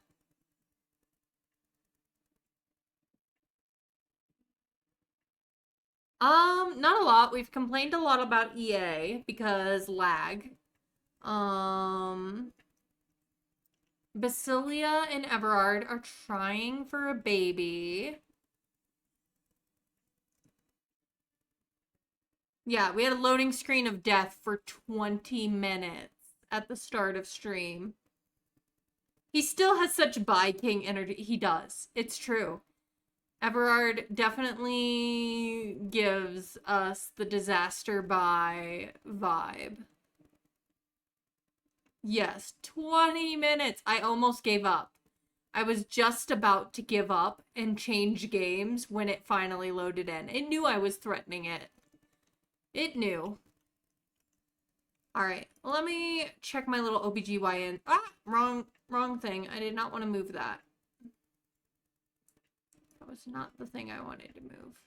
Not a lot. We've complained a lot about EA because lag. Um, Basilia and Everard are trying for a baby. Yeah, we had a loading screen of death for 20 minutes at the start of stream. He still has such King energy. He does. It's true. Everard definitely gives us the disaster vibe. Yes, 20 minutes. I almost gave up. I was just about to give up and change games when it finally loaded in. It knew I was threatening it. It knew. Alright, let me check my little OBGYN. Ah, wrong thing. I did not want to move that. That was not the thing I wanted to move.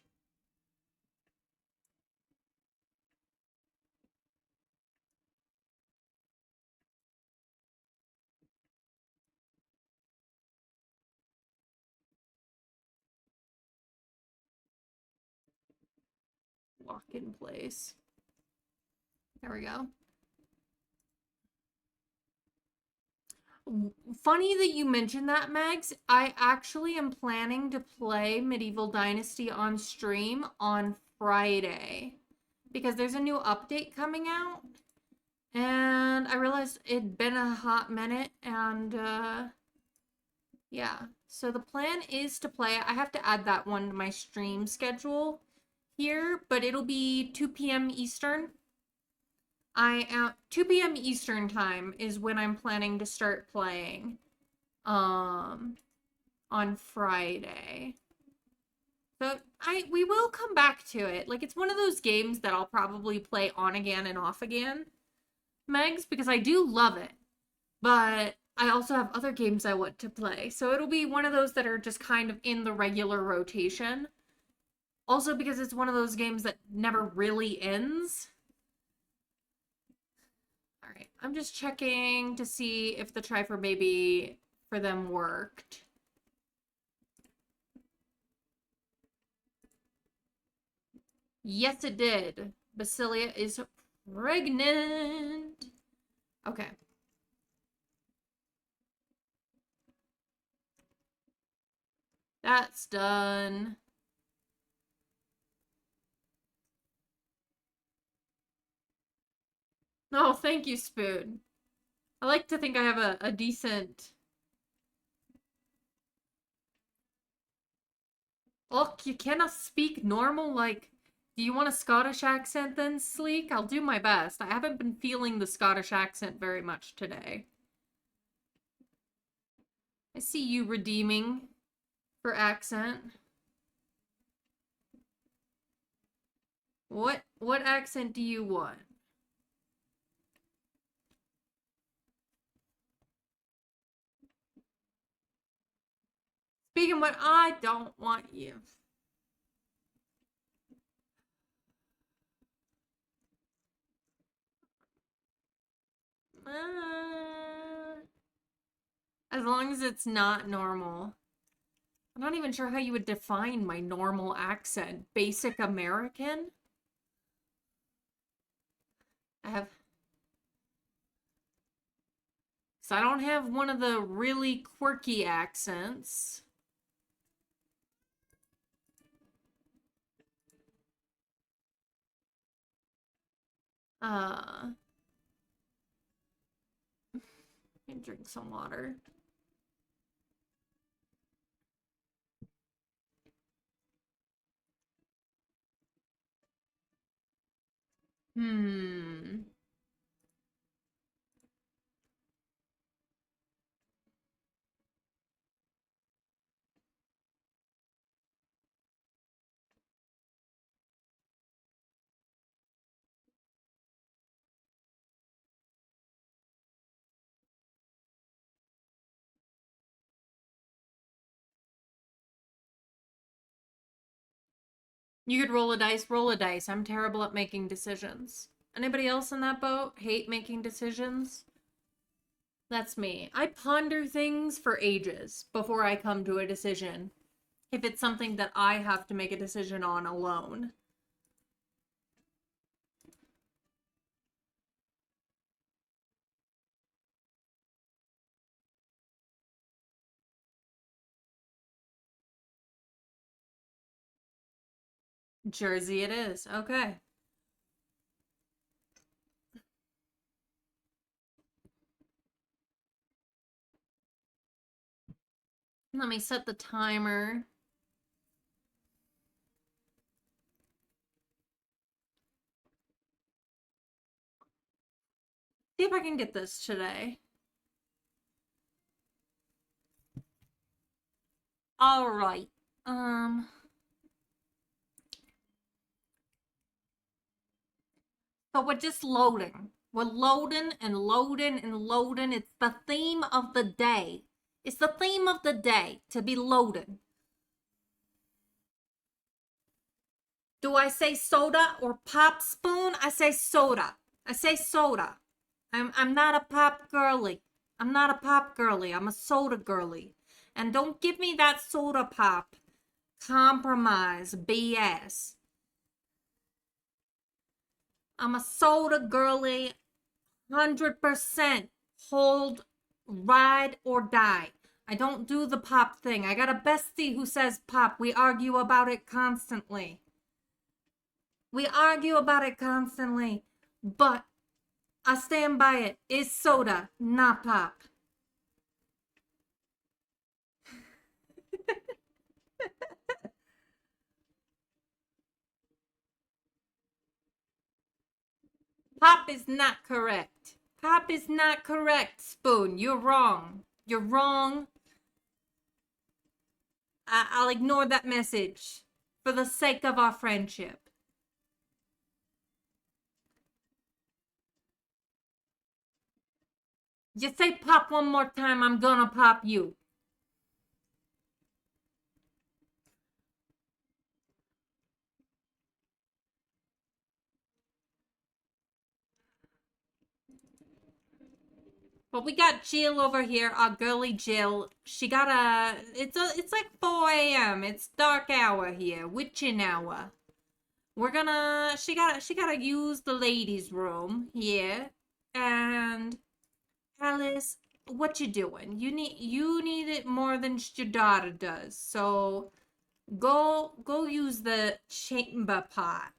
Lock in place. There we go. Funny that you mentioned that, Megs. I actually am planning to play Medieval Dynasty on stream on Friday because there's a new update coming out. And I realized it'd been a hot minute and yeah. So the plan is to play. I have to add that one to my stream schedule here, but it'll be 2 p.m. Eastern. 2 p.m. Eastern time is when I'm planning to start playing on Friday. So we will come back to it. Like it's one of those games that I'll probably play on again and off again, Megs, because I do love it. But I also have other games I want to play. So it'll be one of those that are just kind of in the regular rotation. Also because it's one of those games that never really ends. Alright, I'm just checking to see if the try for baby for them worked. Yes, it did. Basilia is pregnant. Okay. That's done. Oh, thank you, Spoon. I like to think I have a decent... Look, you cannot speak normal, like... Do you want a Scottish accent then, Sleek? I'll do my best. I haven't been feeling the Scottish accent very much today. I see you redeeming for accent. What accent do you want? Speaking what I don't want you. As long as it's not normal. I'm not even sure how you would define my normal accent. Basic American? I have... So I don't have one of the really quirky accents. Drink some water. You could roll a dice, roll a dice. I'm terrible at making decisions. Anybody else in that boat hate making decisions? That's me. I ponder things for ages before I come to a decision. If it's something that I have to make a decision on alone. Jersey it is. Okay. Let me set the timer. See if I can get this today. All right. So we're just loading. We're loading and loading and loading. It's the theme of the day. It's the theme of the day to be loading. Do I say soda or pop spoon? I say soda. I say soda. I'm not a pop girly. I'm not a pop girly. I'm a soda girly. And don't give me that soda pop compromise BS. I'm a soda girly, 100%. Hold, ride, or die. I don't do the pop thing. I got a bestie who says pop. We argue about it constantly. We argue about it constantly. But I stand by it. It's soda, not pop. Pop is not correct. Pop is not correct, Spoon. You're wrong. You're wrong. I'll ignore that message for the sake of our friendship. You say pop one more time, I'm gonna pop you. But we got Jill over here, our girly Jill. She got it's like 4 a.m. It's dark hour here, witching hour. She gotta use the ladies' room here. And Alice, what you doing? You need it more than your daughter does. So go use the chamber pot.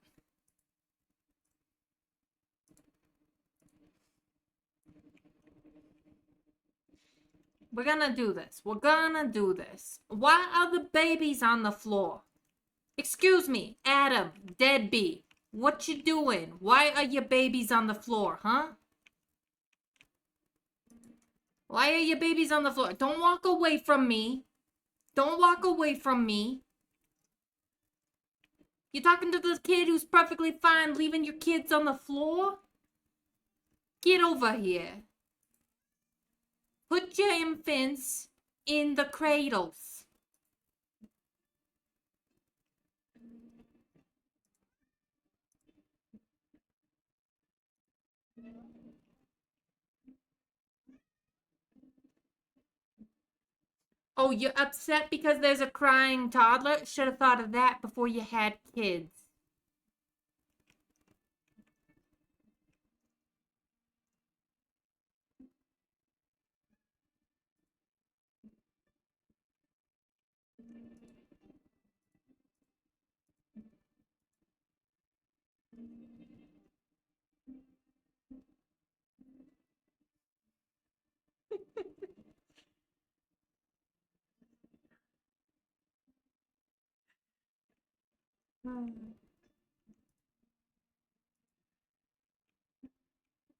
We're gonna do this. We're gonna do this. Why are the babies on the floor? Excuse me, Adam, deadbeat. What you doing? Why are your babies on the floor, huh? Why are your babies on the floor? Don't walk away from me. Don't walk away from me. You talking to this kid who's perfectly fine leaving your kids on the floor? Get over here. Put your infants in the cradles. Oh, you're upset because there's a crying toddler? Should have thought of that before you had kids.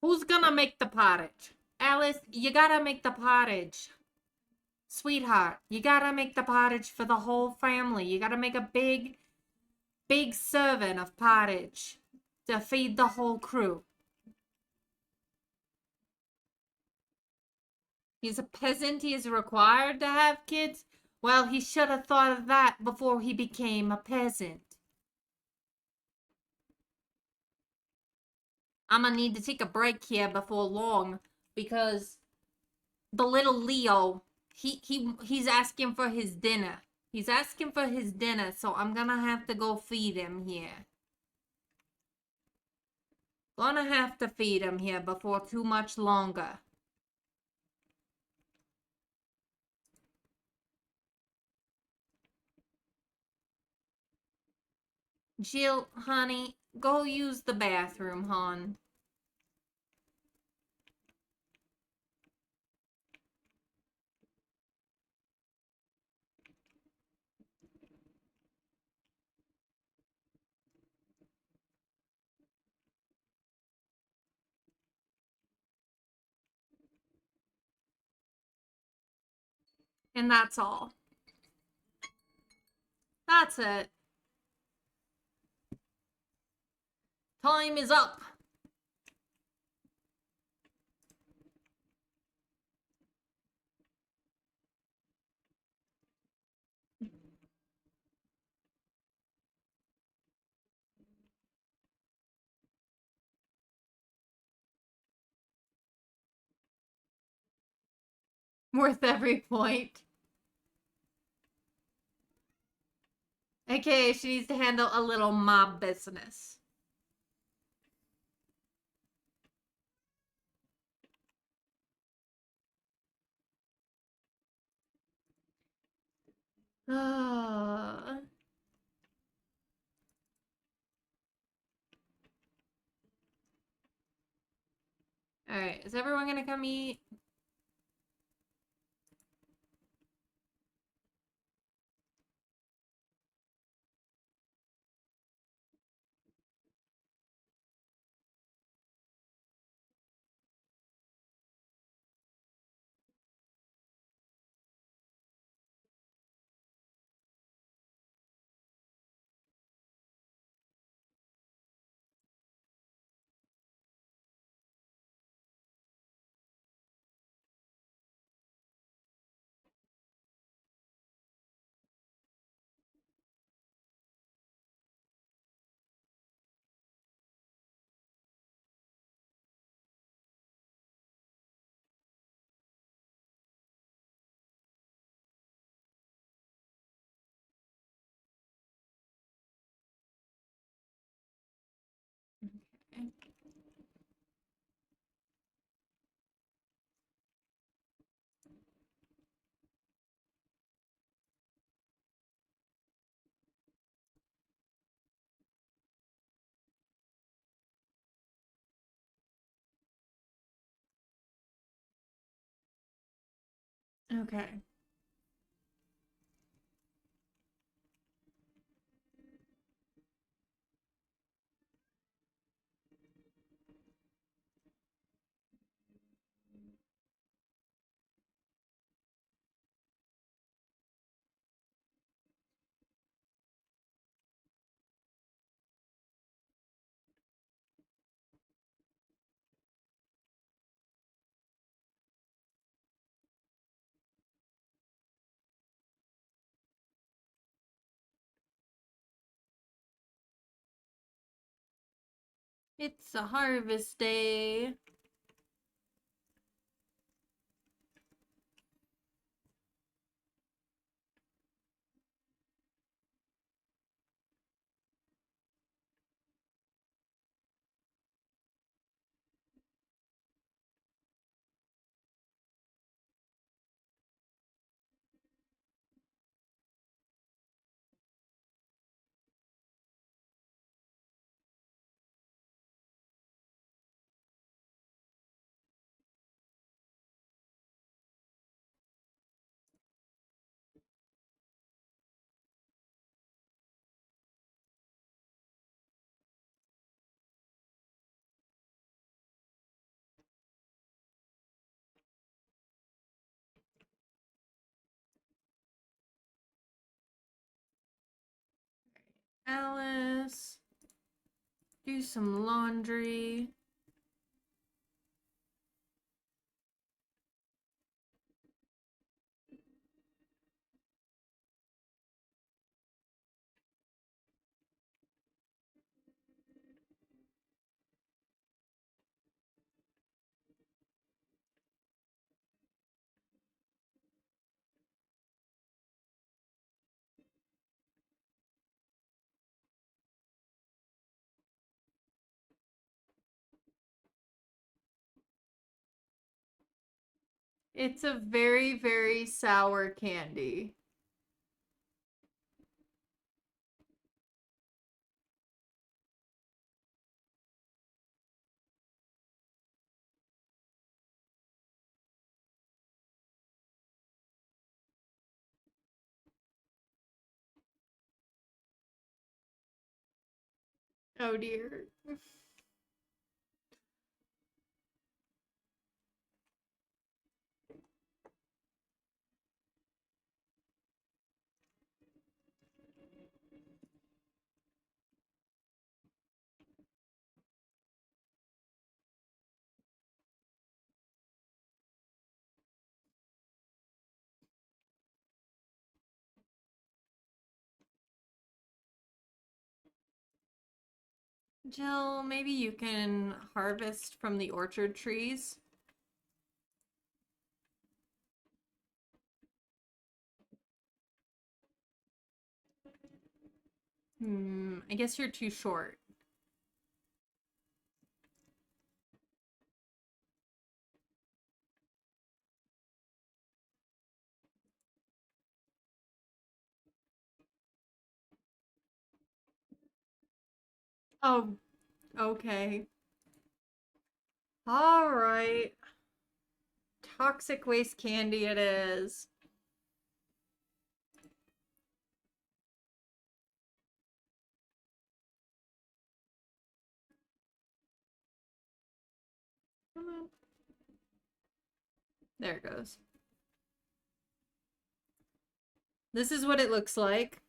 Who's gonna make the pottage? Alice, you gotta make the pottage. Sweetheart, you gotta make the pottage for the whole family. You gotta make a big, big serving of pottage to feed the whole crew. He's a peasant. He is required to have kids. Well, he should have thought of that before he became a peasant. I'm gonna need to take a break here before long because the little Leo, he's asking for his dinner. He's asking for his dinner, so I'm gonna have to go feed him here. Gonna have to feed him here before too much longer. Jill, honey, go use the bathroom, hon. And that's all. That's it. Time is up. Worth every point. Okay, she needs to handle a little mob business. All right, is everyone gonna come eat? Okay. It's a harvest day. Do some laundry. It's a very, very sour candy. Oh dear. Jill, maybe you can harvest from the orchard trees. I guess you're too short. Oh, okay. All right. Toxic waste candy it is. Come on. There it goes. This is what it looks like.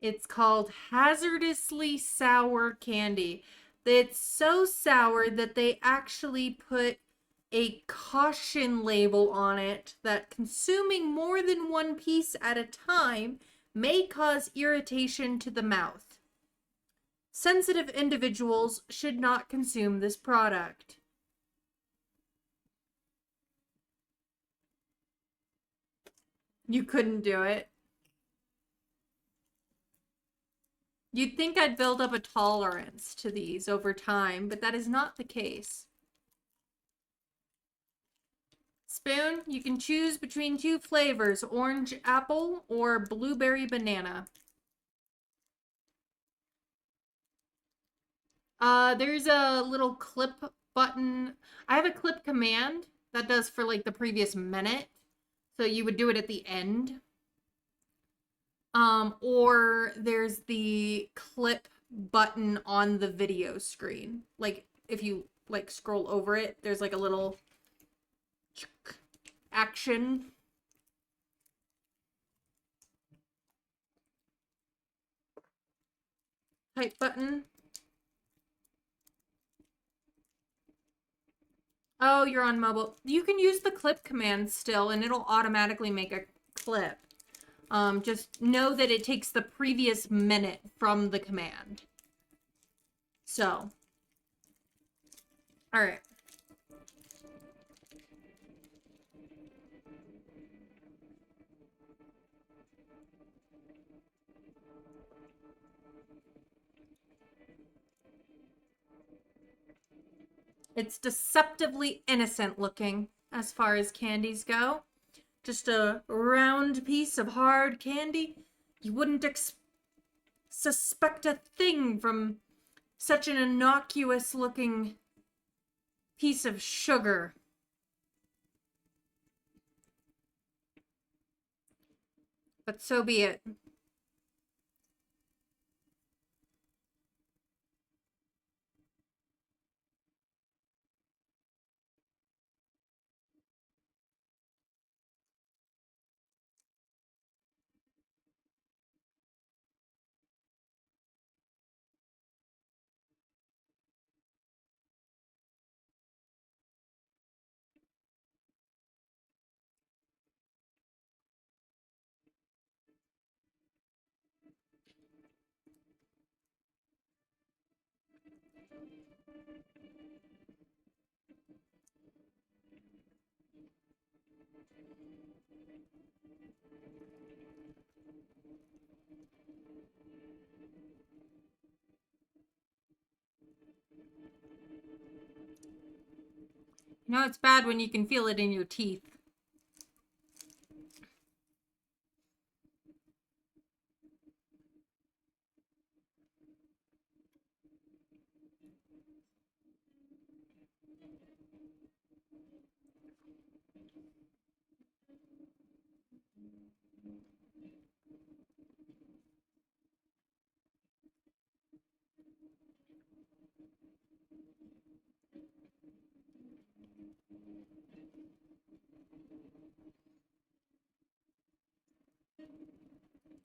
It's called hazardously sour candy. It's so sour that they actually put a caution label on it that consuming more than one piece at a time may cause irritation to the mouth. Sensitive individuals should not consume this product. You couldn't do it. You'd think I'd build up a tolerance to these over time, but that is not the case. Spoon, you can choose between two flavors, orange apple or blueberry banana. There's a little clip button. I have a clip command that does for like the previous minute. So you would do it at the end. Or there's the clip button on the video screen. Like if you like scroll over it, there's like a little action. Type button. Oh, you're on mobile. You can use the clip command still, and it'll automatically make a clip. Just know that it takes the previous minute from the command. So, all right. It's deceptively innocent looking as far as candies go. Just a round piece of hard candy. You wouldn't suspect a thing from such an innocuous looking piece of sugar. But so be it. You know, it's bad when you can feel it in your teeth.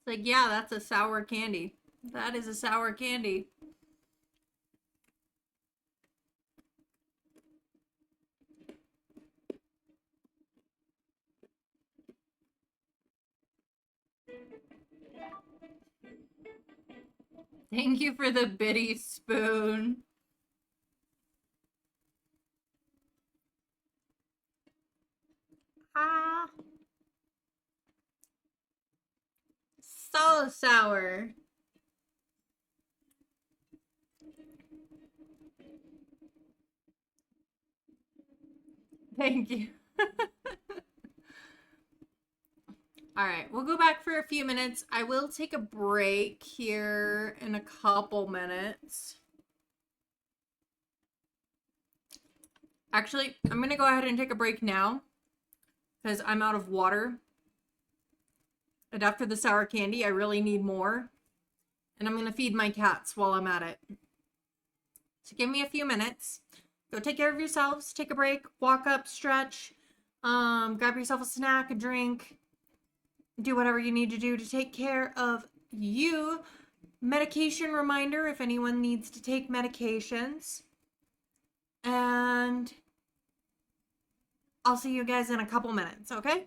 It's like, yeah, that's a sour candy. That is a sour candy. Thank you for the bitty spoon. Ah. So sour. Thank you. All right, we'll go back for a few minutes. I will take a break here in a couple minutes. Actually, I'm going to go ahead and take a break now because I'm out of water. And after the sour candy, I really need more. And I'm going to feed my cats while I'm at it. So give me a few minutes. Go take care of yourselves. Take a break. Walk up, stretch. Grab yourself a snack, a drink. Do whatever you need to do to take care of you. Medication reminder if anyone needs to take medications. And I'll see you guys in a couple minutes, okay?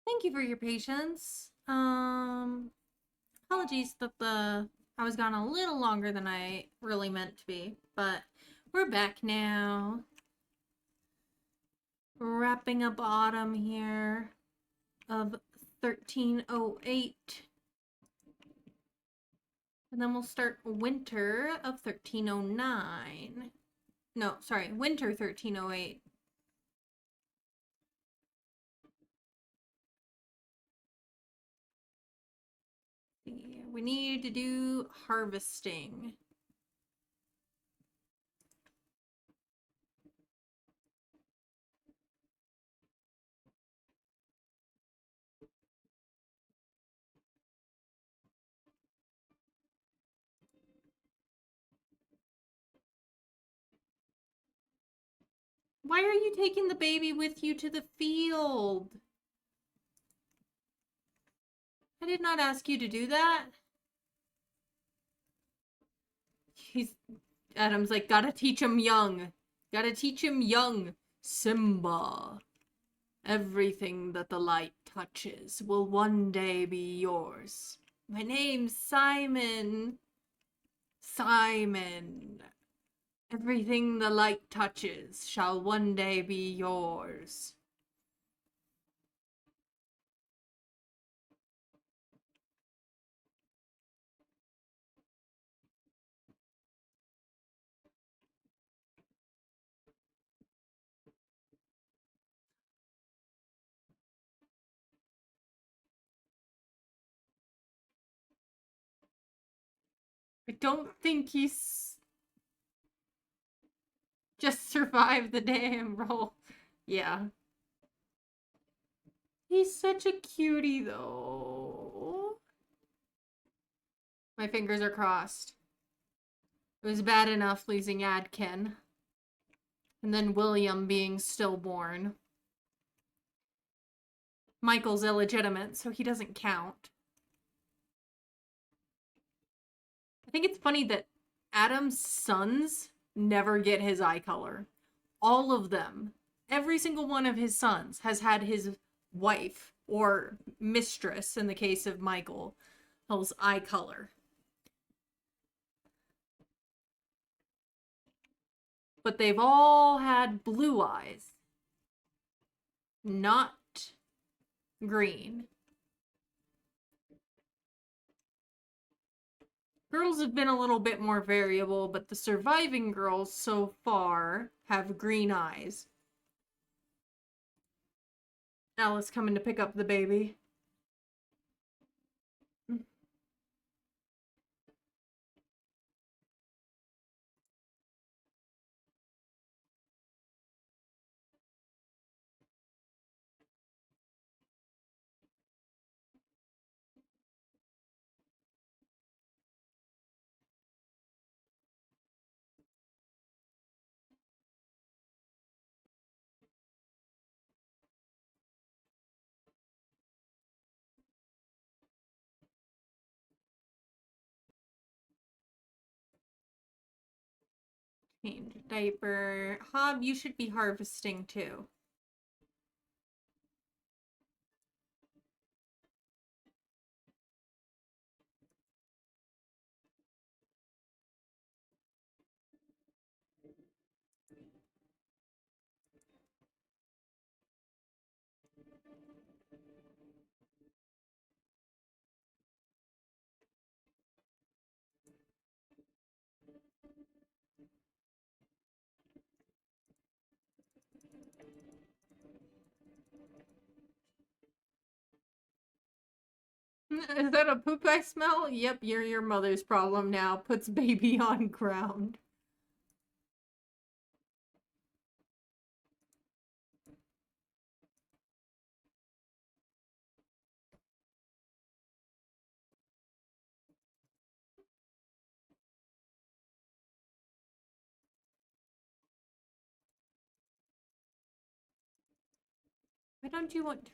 Thank you for your patience. Apologies that I was gone a little longer than I really meant to be, but we're back now. Wrapping up autumn here of 1308. And then we'll start winter of 1309. No, sorry, winter 1308. We need to do harvesting. Why are you taking the baby with you to the field? I did not ask you to do that. Adam's like, gotta teach him young. Gotta teach him young. Simba. Everything that the light touches will one day be yours. My name's Simon. Simon. Everything the light touches shall one day be yours. I don't think he's just survived the damn roll. Yeah. He's such a cutie, though. My fingers are crossed. It was bad enough losing Adkin. And then William being stillborn. Michael's illegitimate, so he doesn't count. I think it's funny that Adam's sons never get his eye color. All of them. Every single one of his sons has had his wife, or mistress in the case of Michael's eye color. But they've all had blue eyes. Not green. Girls have been a little bit more variable, but the surviving girls so far have green eyes. Alice coming to pick up the baby. Change diaper. Hob, you should be harvesting too. Is that a poop I smell? Yep, you're your mother's problem now. Puts baby on ground. Why don't you want...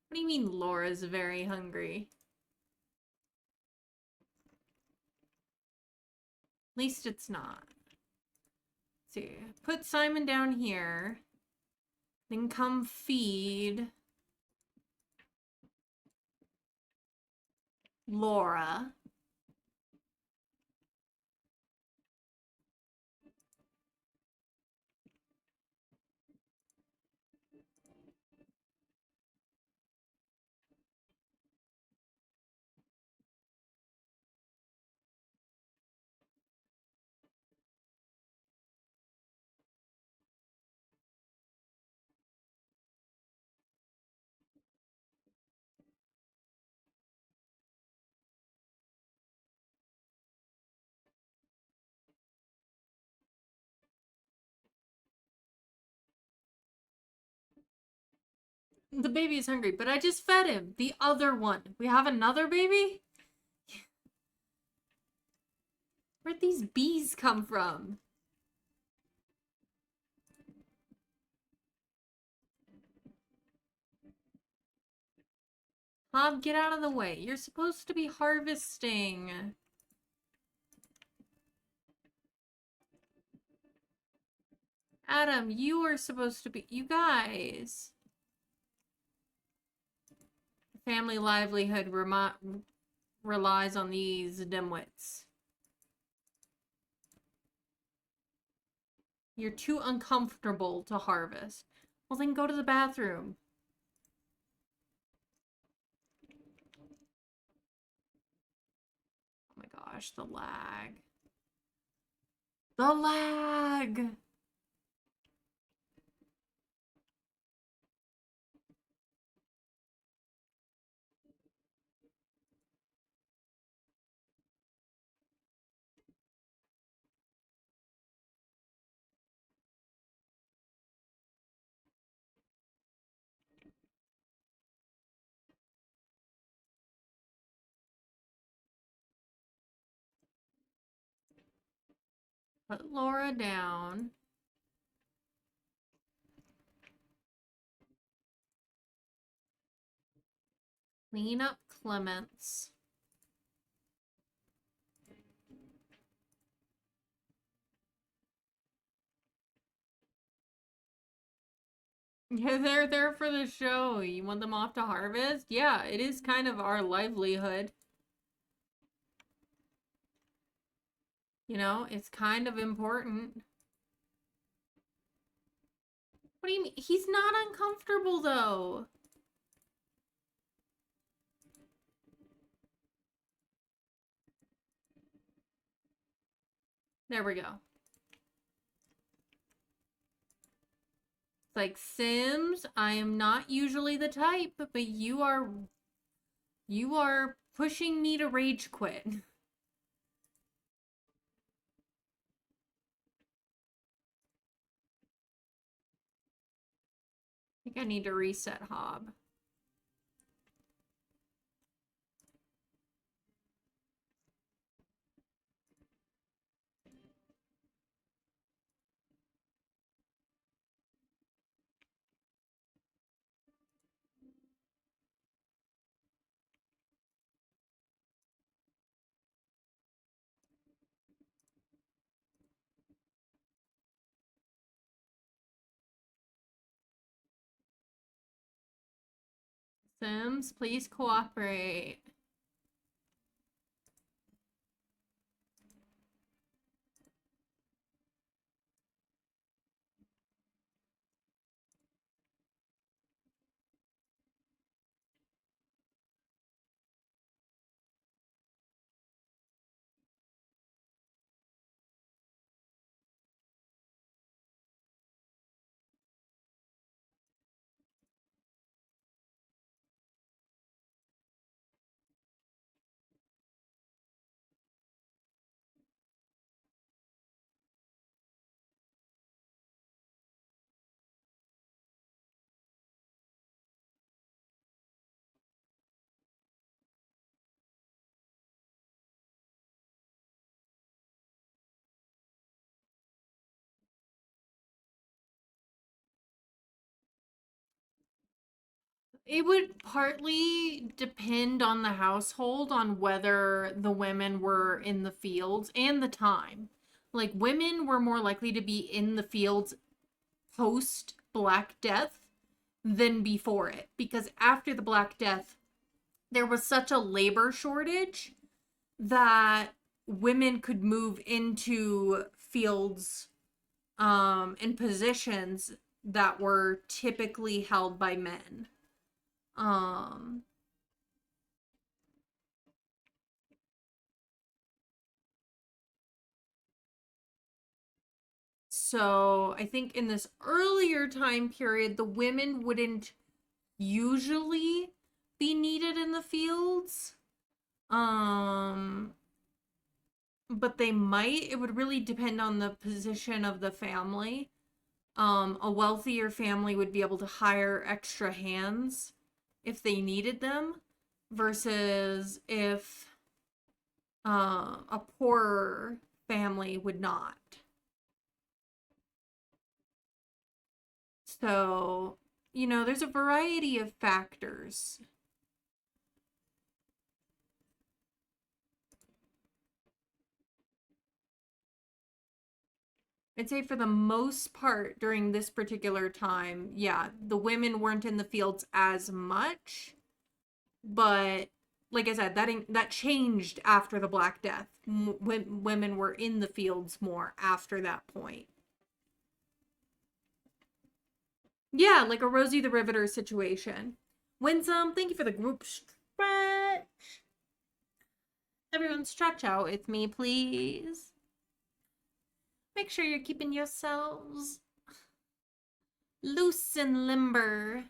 What do you mean Laura's very hungry? At least it's not. Let's see. Put Simon down here. Then come feed Laura. The baby is hungry, but I just fed him. The other one. We have another baby? Where'd these bees come from? Hob, get out of the way. You're supposed to be harvesting. Adam, you are supposed to be... You guys. Family livelihood relies on these dimwits. You're too uncomfortable to harvest. Well, then go to the bathroom. Oh my gosh, the lag. The lag! Put Laura down. Clean up Clements. Yeah, they're there for the show. You want them off to harvest? Yeah, it is kind of our livelihood. You know, it's kind of important. What do you mean? He's not uncomfortable, though. There we go. It's like, Sims, I am not usually the type, but you are pushing me to rage quit. I think I need to reset Hob. Sims, please cooperate. It would partly depend on the household on whether the women were in the fields and the time. Like, women were more likely to be in the fields post Black Death than before it, because after the Black Death, there was such a labor shortage that women could move into fields and positions that were typically held by men. Um so I think in this earlier time period the women wouldn't usually be needed in the fields. Um but they might. It would really depend on the position of the family. A wealthier family would be able to hire extra hands if they needed them, versus if a poorer family would not. So, there's a variety of factors. I'd say for the most part during this particular time, yeah, the women weren't in the fields as much, but like I said, that changed after the Black Death. Women were in the fields more after that point. Yeah, like a Rosie the Riveter situation. Winsome, thank you for the group stretch. Everyone stretch out with me, please. Make sure you're keeping yourselves loose and limber.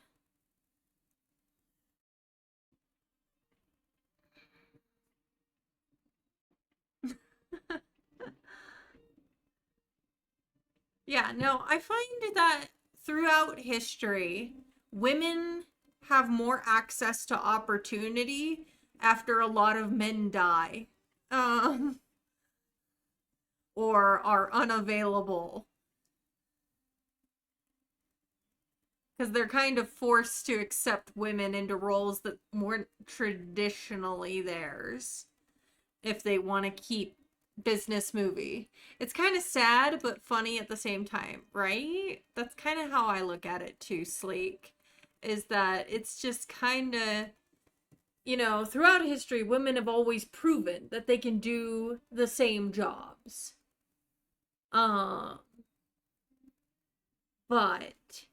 Yeah, no, I find that throughout history, women have more access to opportunity after a lot of men die. Um, or are unavailable. Because they're kind of forced to accept women into roles that weren't traditionally theirs if they want to keep business movie. It's kind of sad but funny at the same time, right? That's kind of how I look at it too, Sleek. Is that it's just kind of, throughout history, women have always proven that they can do the same jobs. Um, but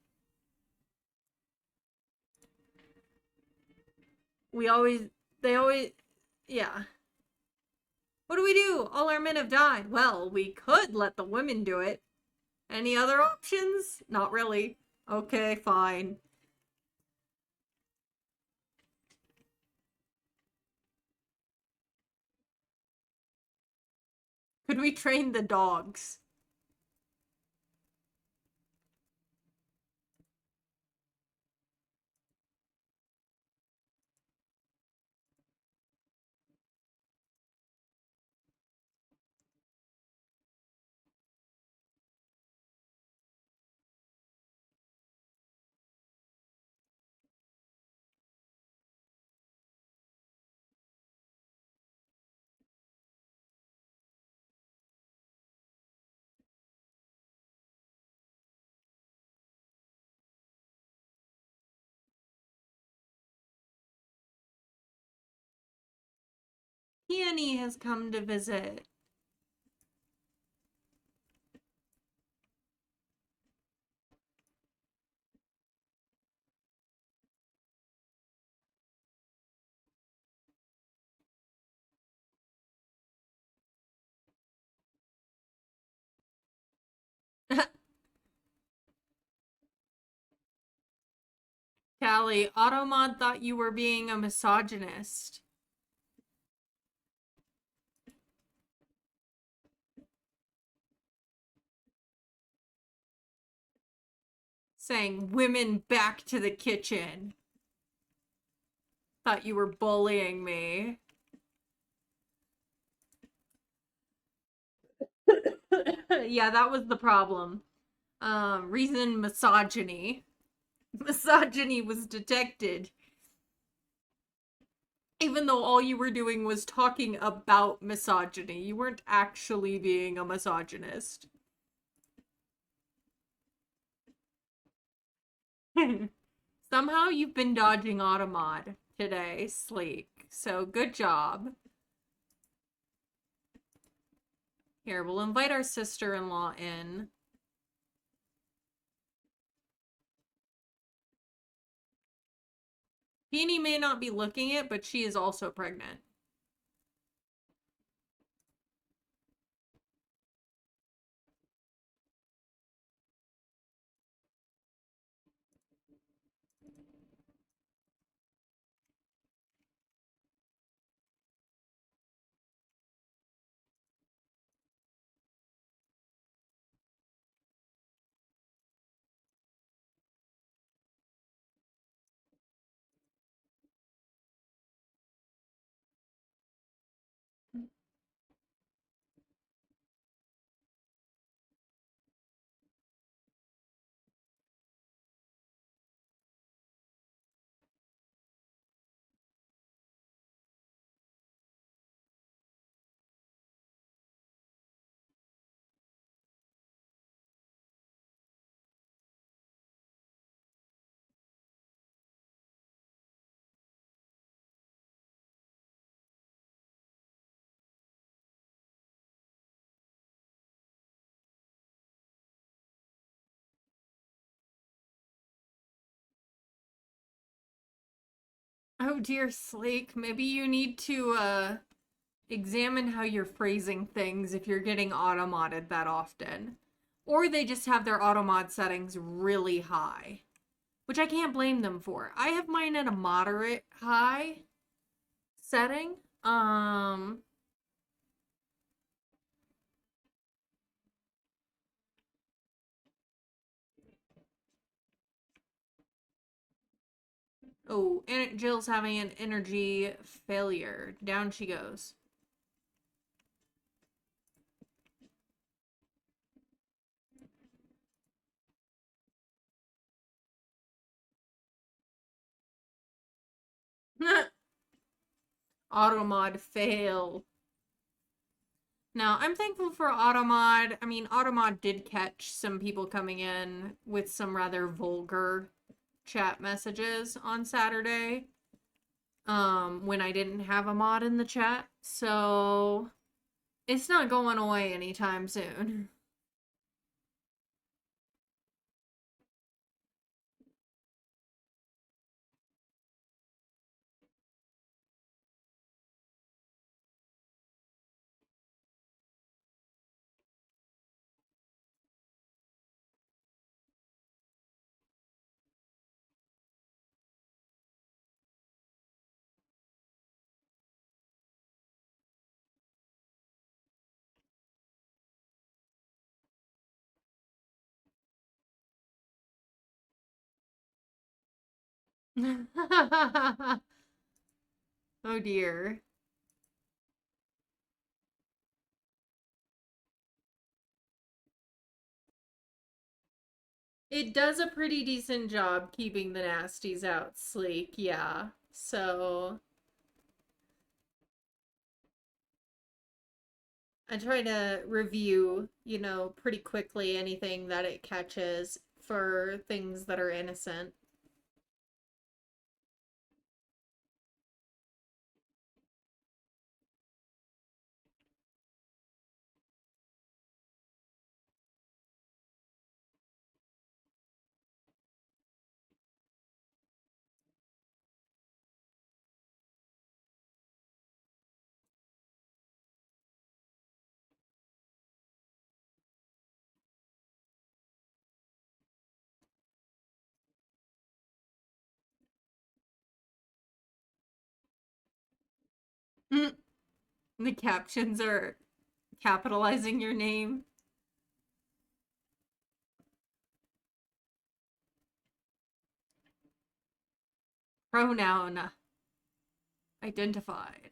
we always, they always, yeah. What do we do? All our men have died. Well, we could let the women do it. Any other options? Not really. Okay, fine. Could we train the dogs? Peony has come to visit. Callie, Automod thought you were being a misogynist. Saying women back to the kitchen. Thought you were bullying me. Yeah, that was the problem. Reason misogyny. Misogyny was detected. Even though all you were doing was talking about misogyny, you weren't actually being a misogynist. Somehow you've been dodging Automod. today, Sleek. So good job. Here, we'll invite our sister-in-law in. Peony may not be looking it, but she is also pregnant. Oh dear, Sleek. Maybe you need to examine how you're phrasing things if you're getting auto-modded that often. Or they just have their auto-mod settings really high, which I can't blame them for. I have mine at a moderate high setting. Oh, and Jill's having an energy failure. Down she goes. Automod fail. Now, I'm thankful for Automod. I mean, Automod did catch some people coming in with some rather vulgar chat messages on Saturday. When I didn't have a mod in the chat. So it's not going away anytime soon. Oh dear. It does a pretty decent job keeping the nasties out, Sleek, yeah. So I try to review, pretty quickly anything that it catches for things that are innocent. The captions are capitalizing your name. Pronoun identified.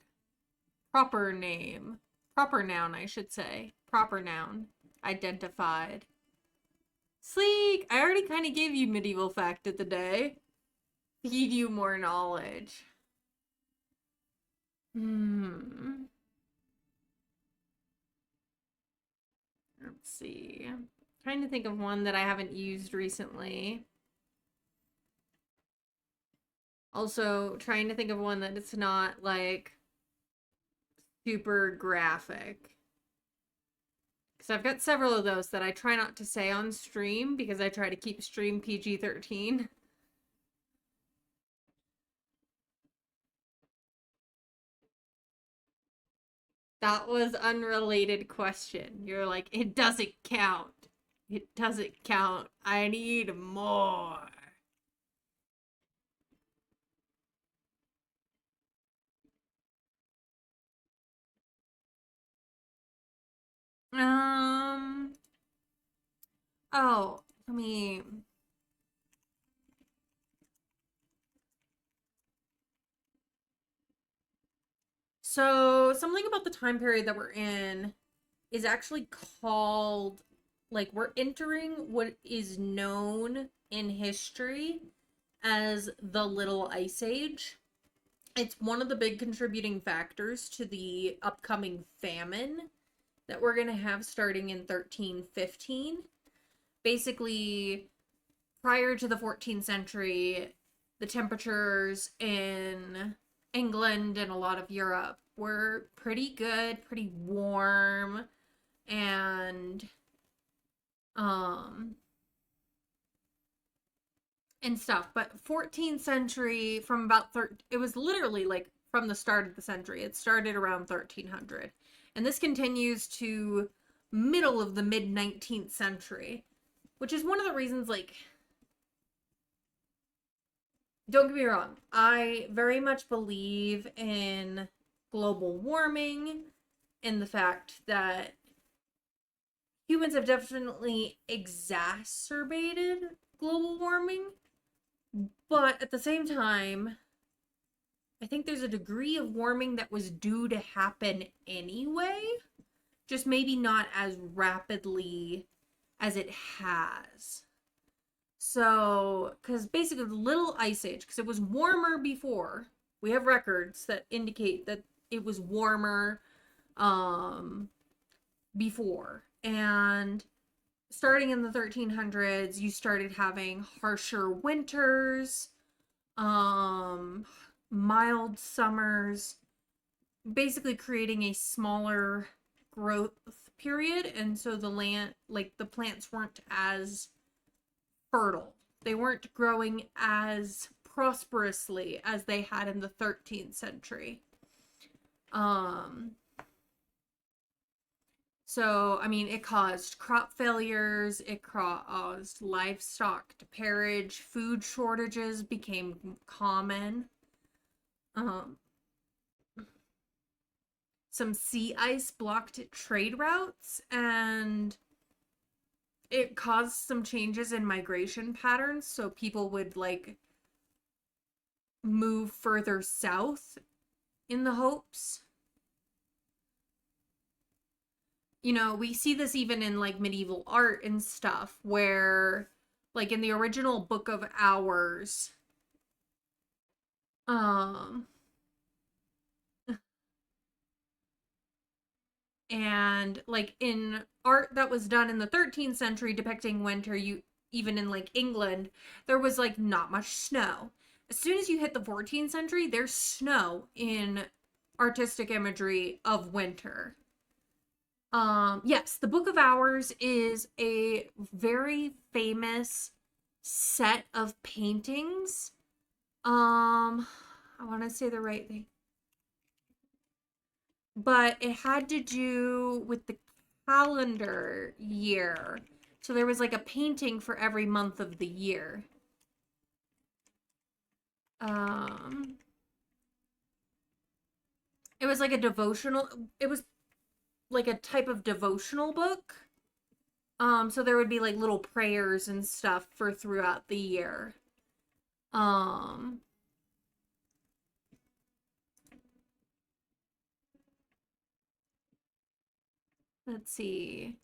Proper name. Proper noun, I should say. Proper noun identified. Sleek! I already kind of gave you medieval fact of the day. Feed you more knowledge. Let's see. I'm trying to think of one that I haven't used recently. Also, trying to think of one that it's not like super graphic. Because I've got several of those that I try not to say on stream because I try to keep stream PG-13. That was unrelated question. You're like, it doesn't count. It doesn't count. I need more. Um, oh, let me. So, something about the time period that we're in is actually called, like, we're entering what is known in history as the Little Ice Age. It's one of the big contributing factors to the upcoming famine that we're going to have starting in 1315. Basically, prior to the 14th century, the temperatures in England and a lot of Europe were pretty good, pretty warm, and um and stuff. But 14th century, from about it was literally like from the start of the century. It started around 1300, and this continues to middle of the mid 19th century, which is one of the reasons, like, don't get me wrong, I very much believe in global warming, in the fact that humans have definitely exacerbated global warming, but at the same time, I think there's a degree of warming that was due to happen anyway, just maybe not as rapidly as it has. So, because basically the Little Ice Age, because it was warmer before, we have records that indicate that it was warmer before. And starting in the 1300s, you started having harsher winters, um, mild summers, basically creating a smaller growth period. And so the land, like the plants weren't as fertile. They weren't growing as prosperously as they had in the 13th century. Um, so, I mean, it caused crop failures, it caused livestock to perish, food shortages became common. Um, some sea ice blocked trade routes, and it caused some changes in migration patterns. So people would like move further south in the hopes. You know, we see this even in like medieval art and stuff where, like, in the original Book of Hours, um and like in art that was done in the 13th century depicting winter, you even in like England, there was like not much snow. As soon as you hit the 14th century, there's snow in artistic imagery of winter. Yes, the Book of Hours is a very famous set of paintings. I want to say the right thing, but it had to do with the calendar year. So there was like a painting for every month of the year. Um, it was like a devotional, it was like a type of devotional book. So there would be like little prayers and stuff for throughout the year. Um, let's see.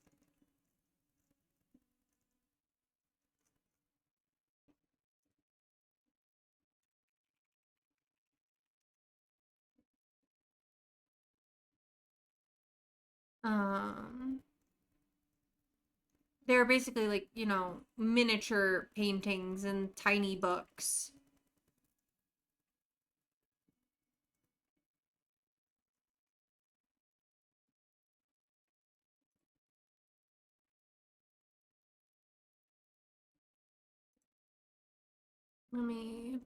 Um, they're basically like, you know, miniature paintings and tiny books. Let me...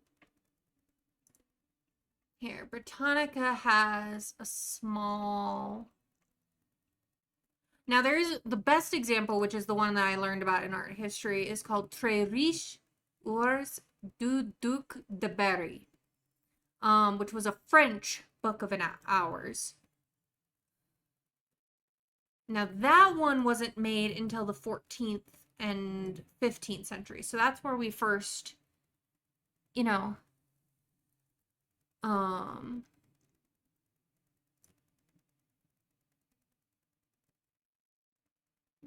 Here, Britannica has a small... Now, there's the best example, which is the one that I learned about in art history, is called Très riches ours du Duc de Berry, which was a French book of hours. Now, that one wasn't made until the 14th and 15th century. So that's where we first, you know, um,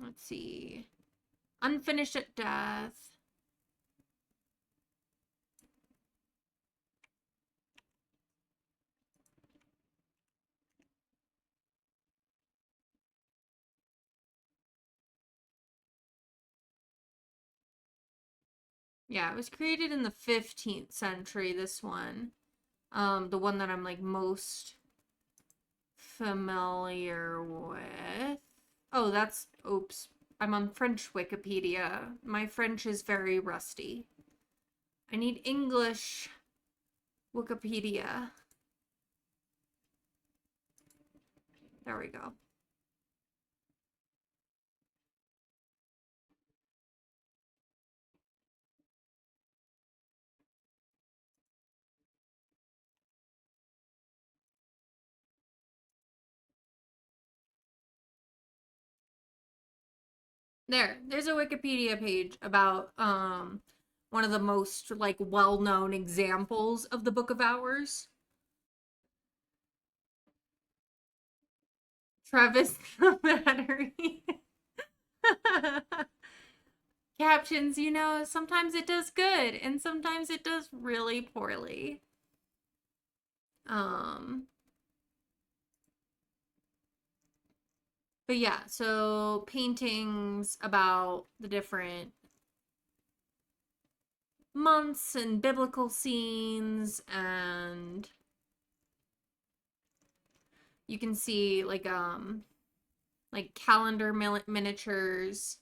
let's see, Unfinished at Death. Yeah, it was created in the 15th century, this one. The one that I'm like most familiar with. Oh, that's, oops. I'm on French Wikipedia. My French is very rusty. I need English Wikipedia. There we go. There's a Wikipedia page about one of the most like well-known examples of the Book of Hours. Travis the Battery. Captions, you know, sometimes it does good and sometimes it does really poorly. But yeah, so paintings about the different months and biblical scenes, and you can see like calendar miniatures.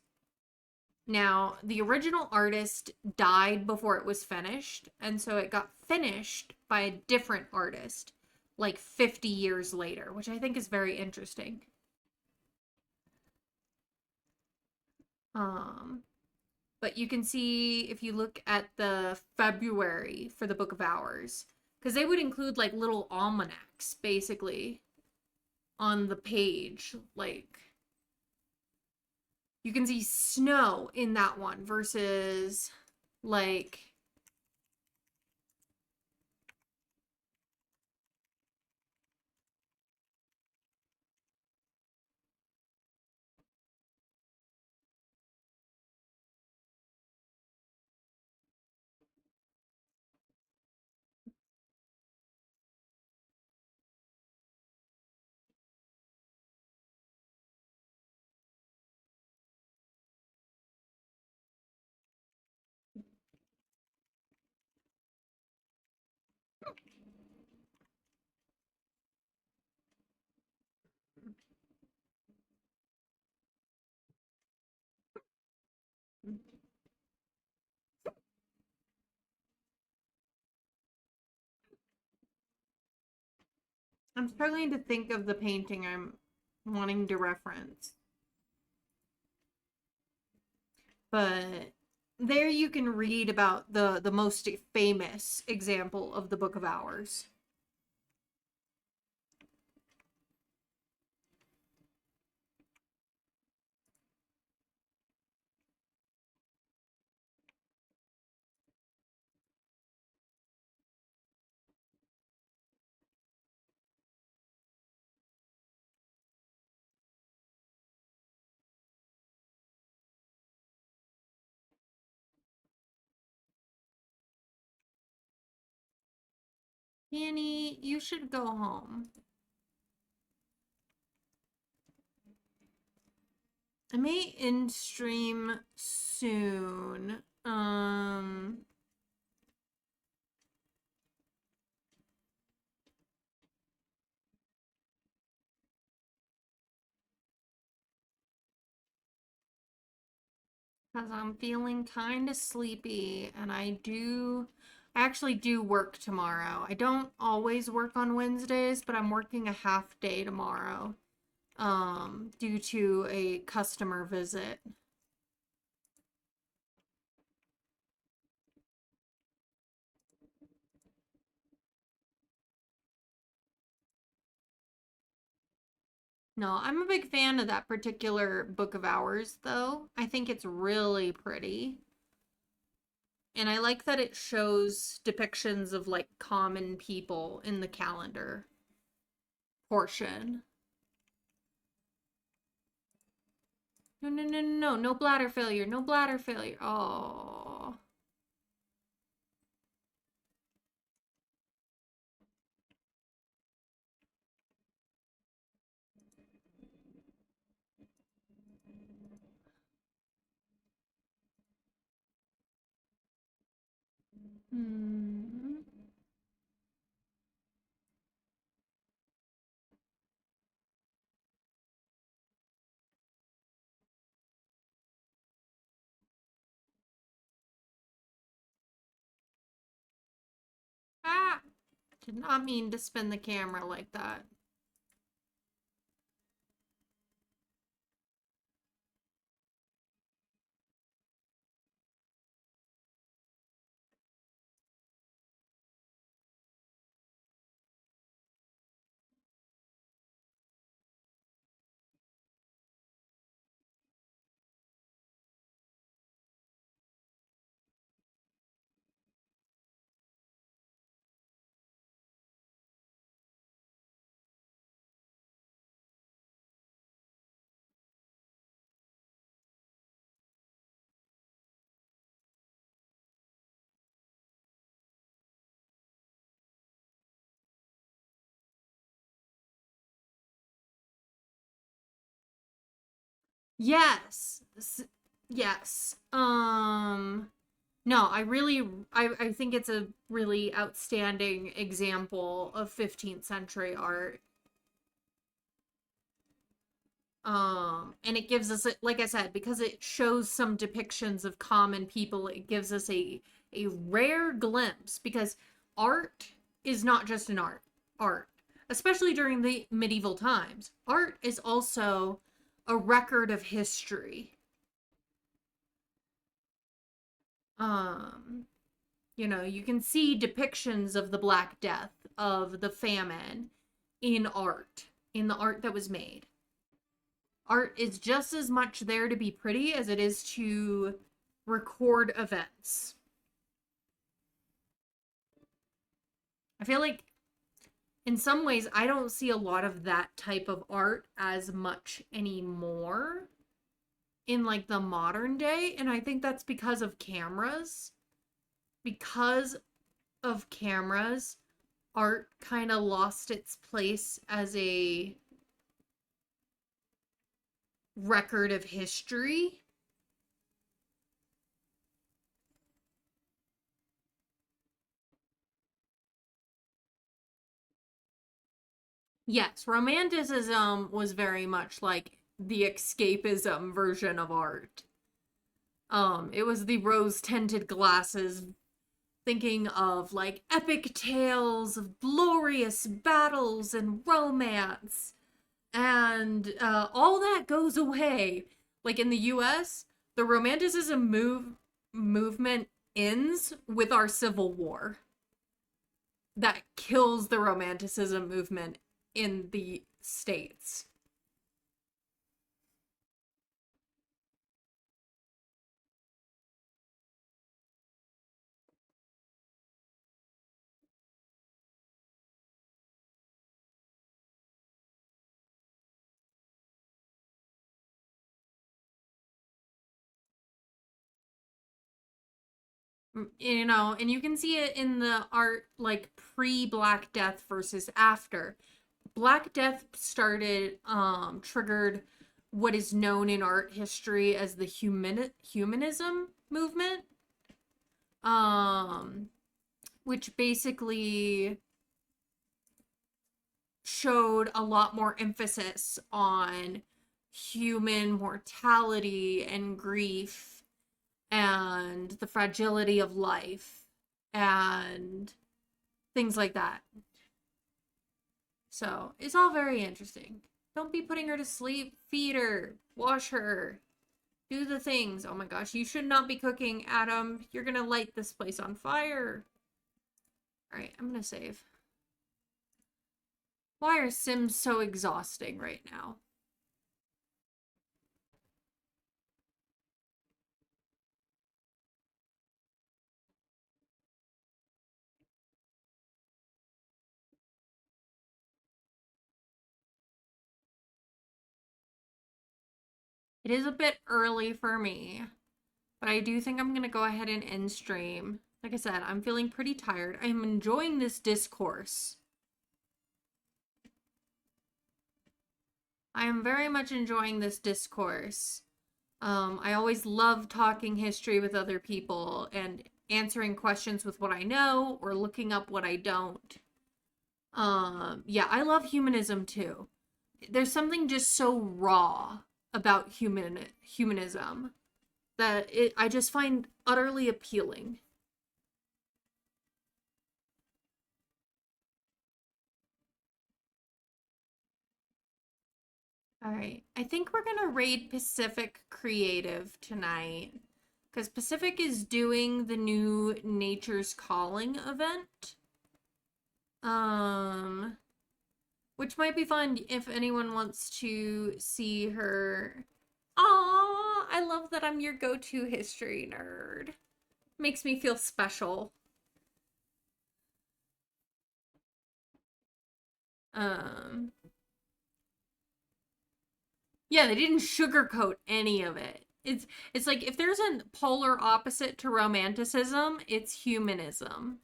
Now, the original artist died before it was finished, and so it got finished by a different artist like 50 years later, which I think is very interesting. Um, but you can see if you look at the February for the Book of Hours, because they would include like little almanacs basically on the page. Like you can see snow in that one versus like I'm struggling to think of the painting I'm wanting to reference. But there you can read about the most famous example of the Book of Hours. Annie, you should go home. I may end stream soon. Because I'm feeling kind of sleepy and I do I actually do work tomorrow. I don't always work on Wednesdays, but I'm working a half day tomorrow, due to a customer visit. No, I'm a big fan of that particular Book of Hours, though. I think it's really pretty. And I like that it shows depictions of like common people in the calendar portion. No, no, no, no, no, no bladder failure, no bladder failure. Oh. Hmm. Ah! Did not mean to spin the camera like that. Yes. Yes. No, I think it's a really outstanding example of 15th century art. And it gives us, like I said, because it shows some depictions of common people, it gives us a rare glimpse, because art is not just an art, especially during the medieval times. Art is also a record of history. Um, you can see depictions of the Black Death, of the famine in art, in the art that was made. Art is just as much there to be pretty as it is to record events. I feel like in some ways I don't see a lot of that type of art as much anymore in like the modern day, and I think that's because of cameras. Because of cameras, art kind of lost its place as a record of history. Yes, romanticism was very much like the escapism version of art. It was the rose-tinted glasses, thinking of like epic tales of glorious battles and romance. And all that goes away. Like in the US, the romanticism movement ends with our Civil War. That kills the romanticism movement in the States. And you can see it in the art like pre Black Death versus after. Black Death started, triggered what is known in art history as the humanism movement, um, which basically showed a lot more emphasis on human mortality and grief and the fragility of life. and things like that. So it's all very interesting. Don't be putting her to sleep. Feed her, wash her, do the things. Oh my gosh, you should not be cooking, Adam. You're gonna light this place on fire. All right, I'm gonna save. Why are Sims so exhausting right now? It is a bit early for me, but I do think I'm going to go ahead and end stream. Like I said, I'm feeling pretty tired. I'm enjoying this discourse. I am very much enjoying this discourse. I always love talking history with other people and answering questions with what I know or looking up what I don't. Yeah, I love humanism too. There's something just so raw about humanism that I just find utterly appealing. All right, I think we're gonna raid Pacific Creative tonight because Pacific is doing the new Nature's Calling event. Which might be fun if anyone wants to see her. Aw, I love that I'm your go-to history nerd. Makes me feel special. Um, yeah, they didn't sugarcoat any of it. It's like if there's a polar opposite to romanticism, it's humanism.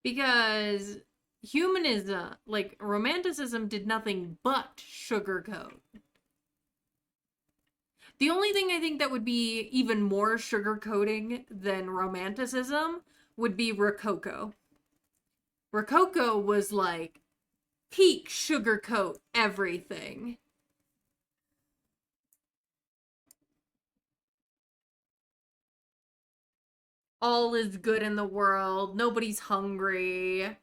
Because humanism, like romanticism, did nothing but sugarcoat. The only thing I think that would be even more sugarcoating than romanticism would be Rococo. Rococo was like peak sugarcoat everything. All is good in the world. Nobody's hungry.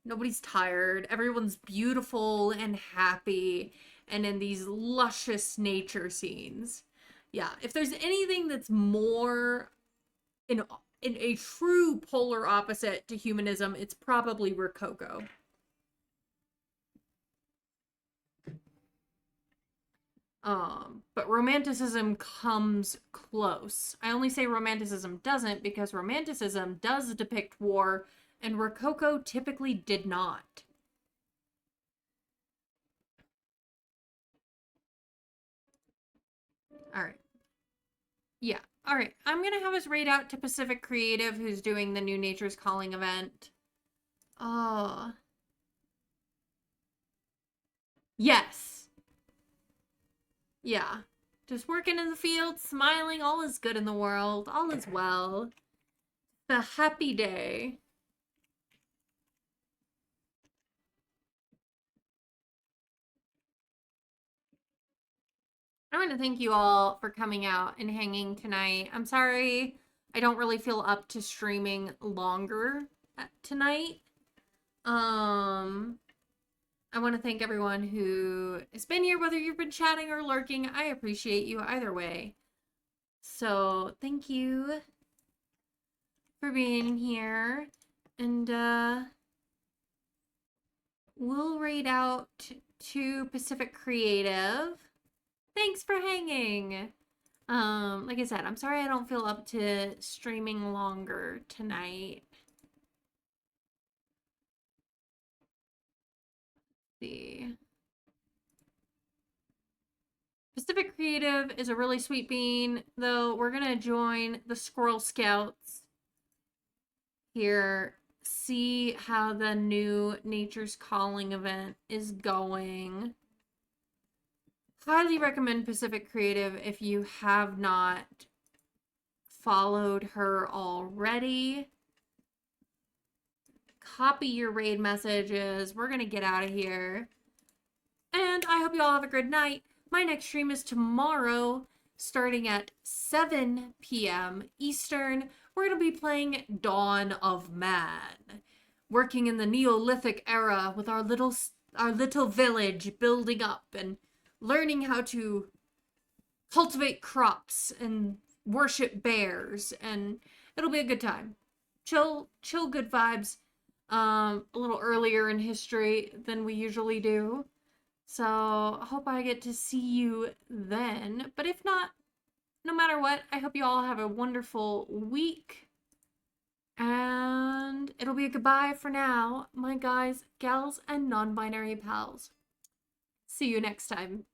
Nobody's tired. Everyone's beautiful and happy and in these luscious nature scenes. Yeah, if there's anything that's more in a true polar opposite to humanism, it's probably Rococo. But romanticism comes close. I only say romanticism doesn't because romanticism does depict war, and Rococo typically did not. All right. Yeah. All right. I'm going to have us raid out to Pacific Creative, who's doing the new Nature's Calling event. Oh. Yes. Yeah. Just working in the field, smiling. All is good in the world. All is well. The happy day. I want to thank you all for coming out and hanging tonight. I'm sorry I don't really feel up to streaming longer tonight. I want to thank everyone who has been here, whether you've been chatting or lurking. I appreciate you either way. So, thank you for being here. And we'll raid out to Pacific Creative. Thanks for hanging. Like I said, I'm sorry I don't feel up to streaming longer tonight. Let's see. Pacific Creative is a really sweet bean, though we're gonna join the Squirrel Scouts here, see how the new Nature's Calling event is going. Highly recommend Pacific Creative if you have not followed her already. Copy your raid messages. We're gonna get out of here. And I hope you all have a good night. My next stream is tomorrow. starting at 7 p.m. Eastern. We're going to be playing Dawn of Man, working in the Neolithic era with our little village building up and learning how to cultivate crops and worship bears, and it'll be a good time. Chill, good vibes. A little earlier in history than we usually do. So I hope I get to see you then. But if not, no matter what, I hope you all have a wonderful week. And it'll be a goodbye for now, my guys, gals, and non-binary pals. See you next time.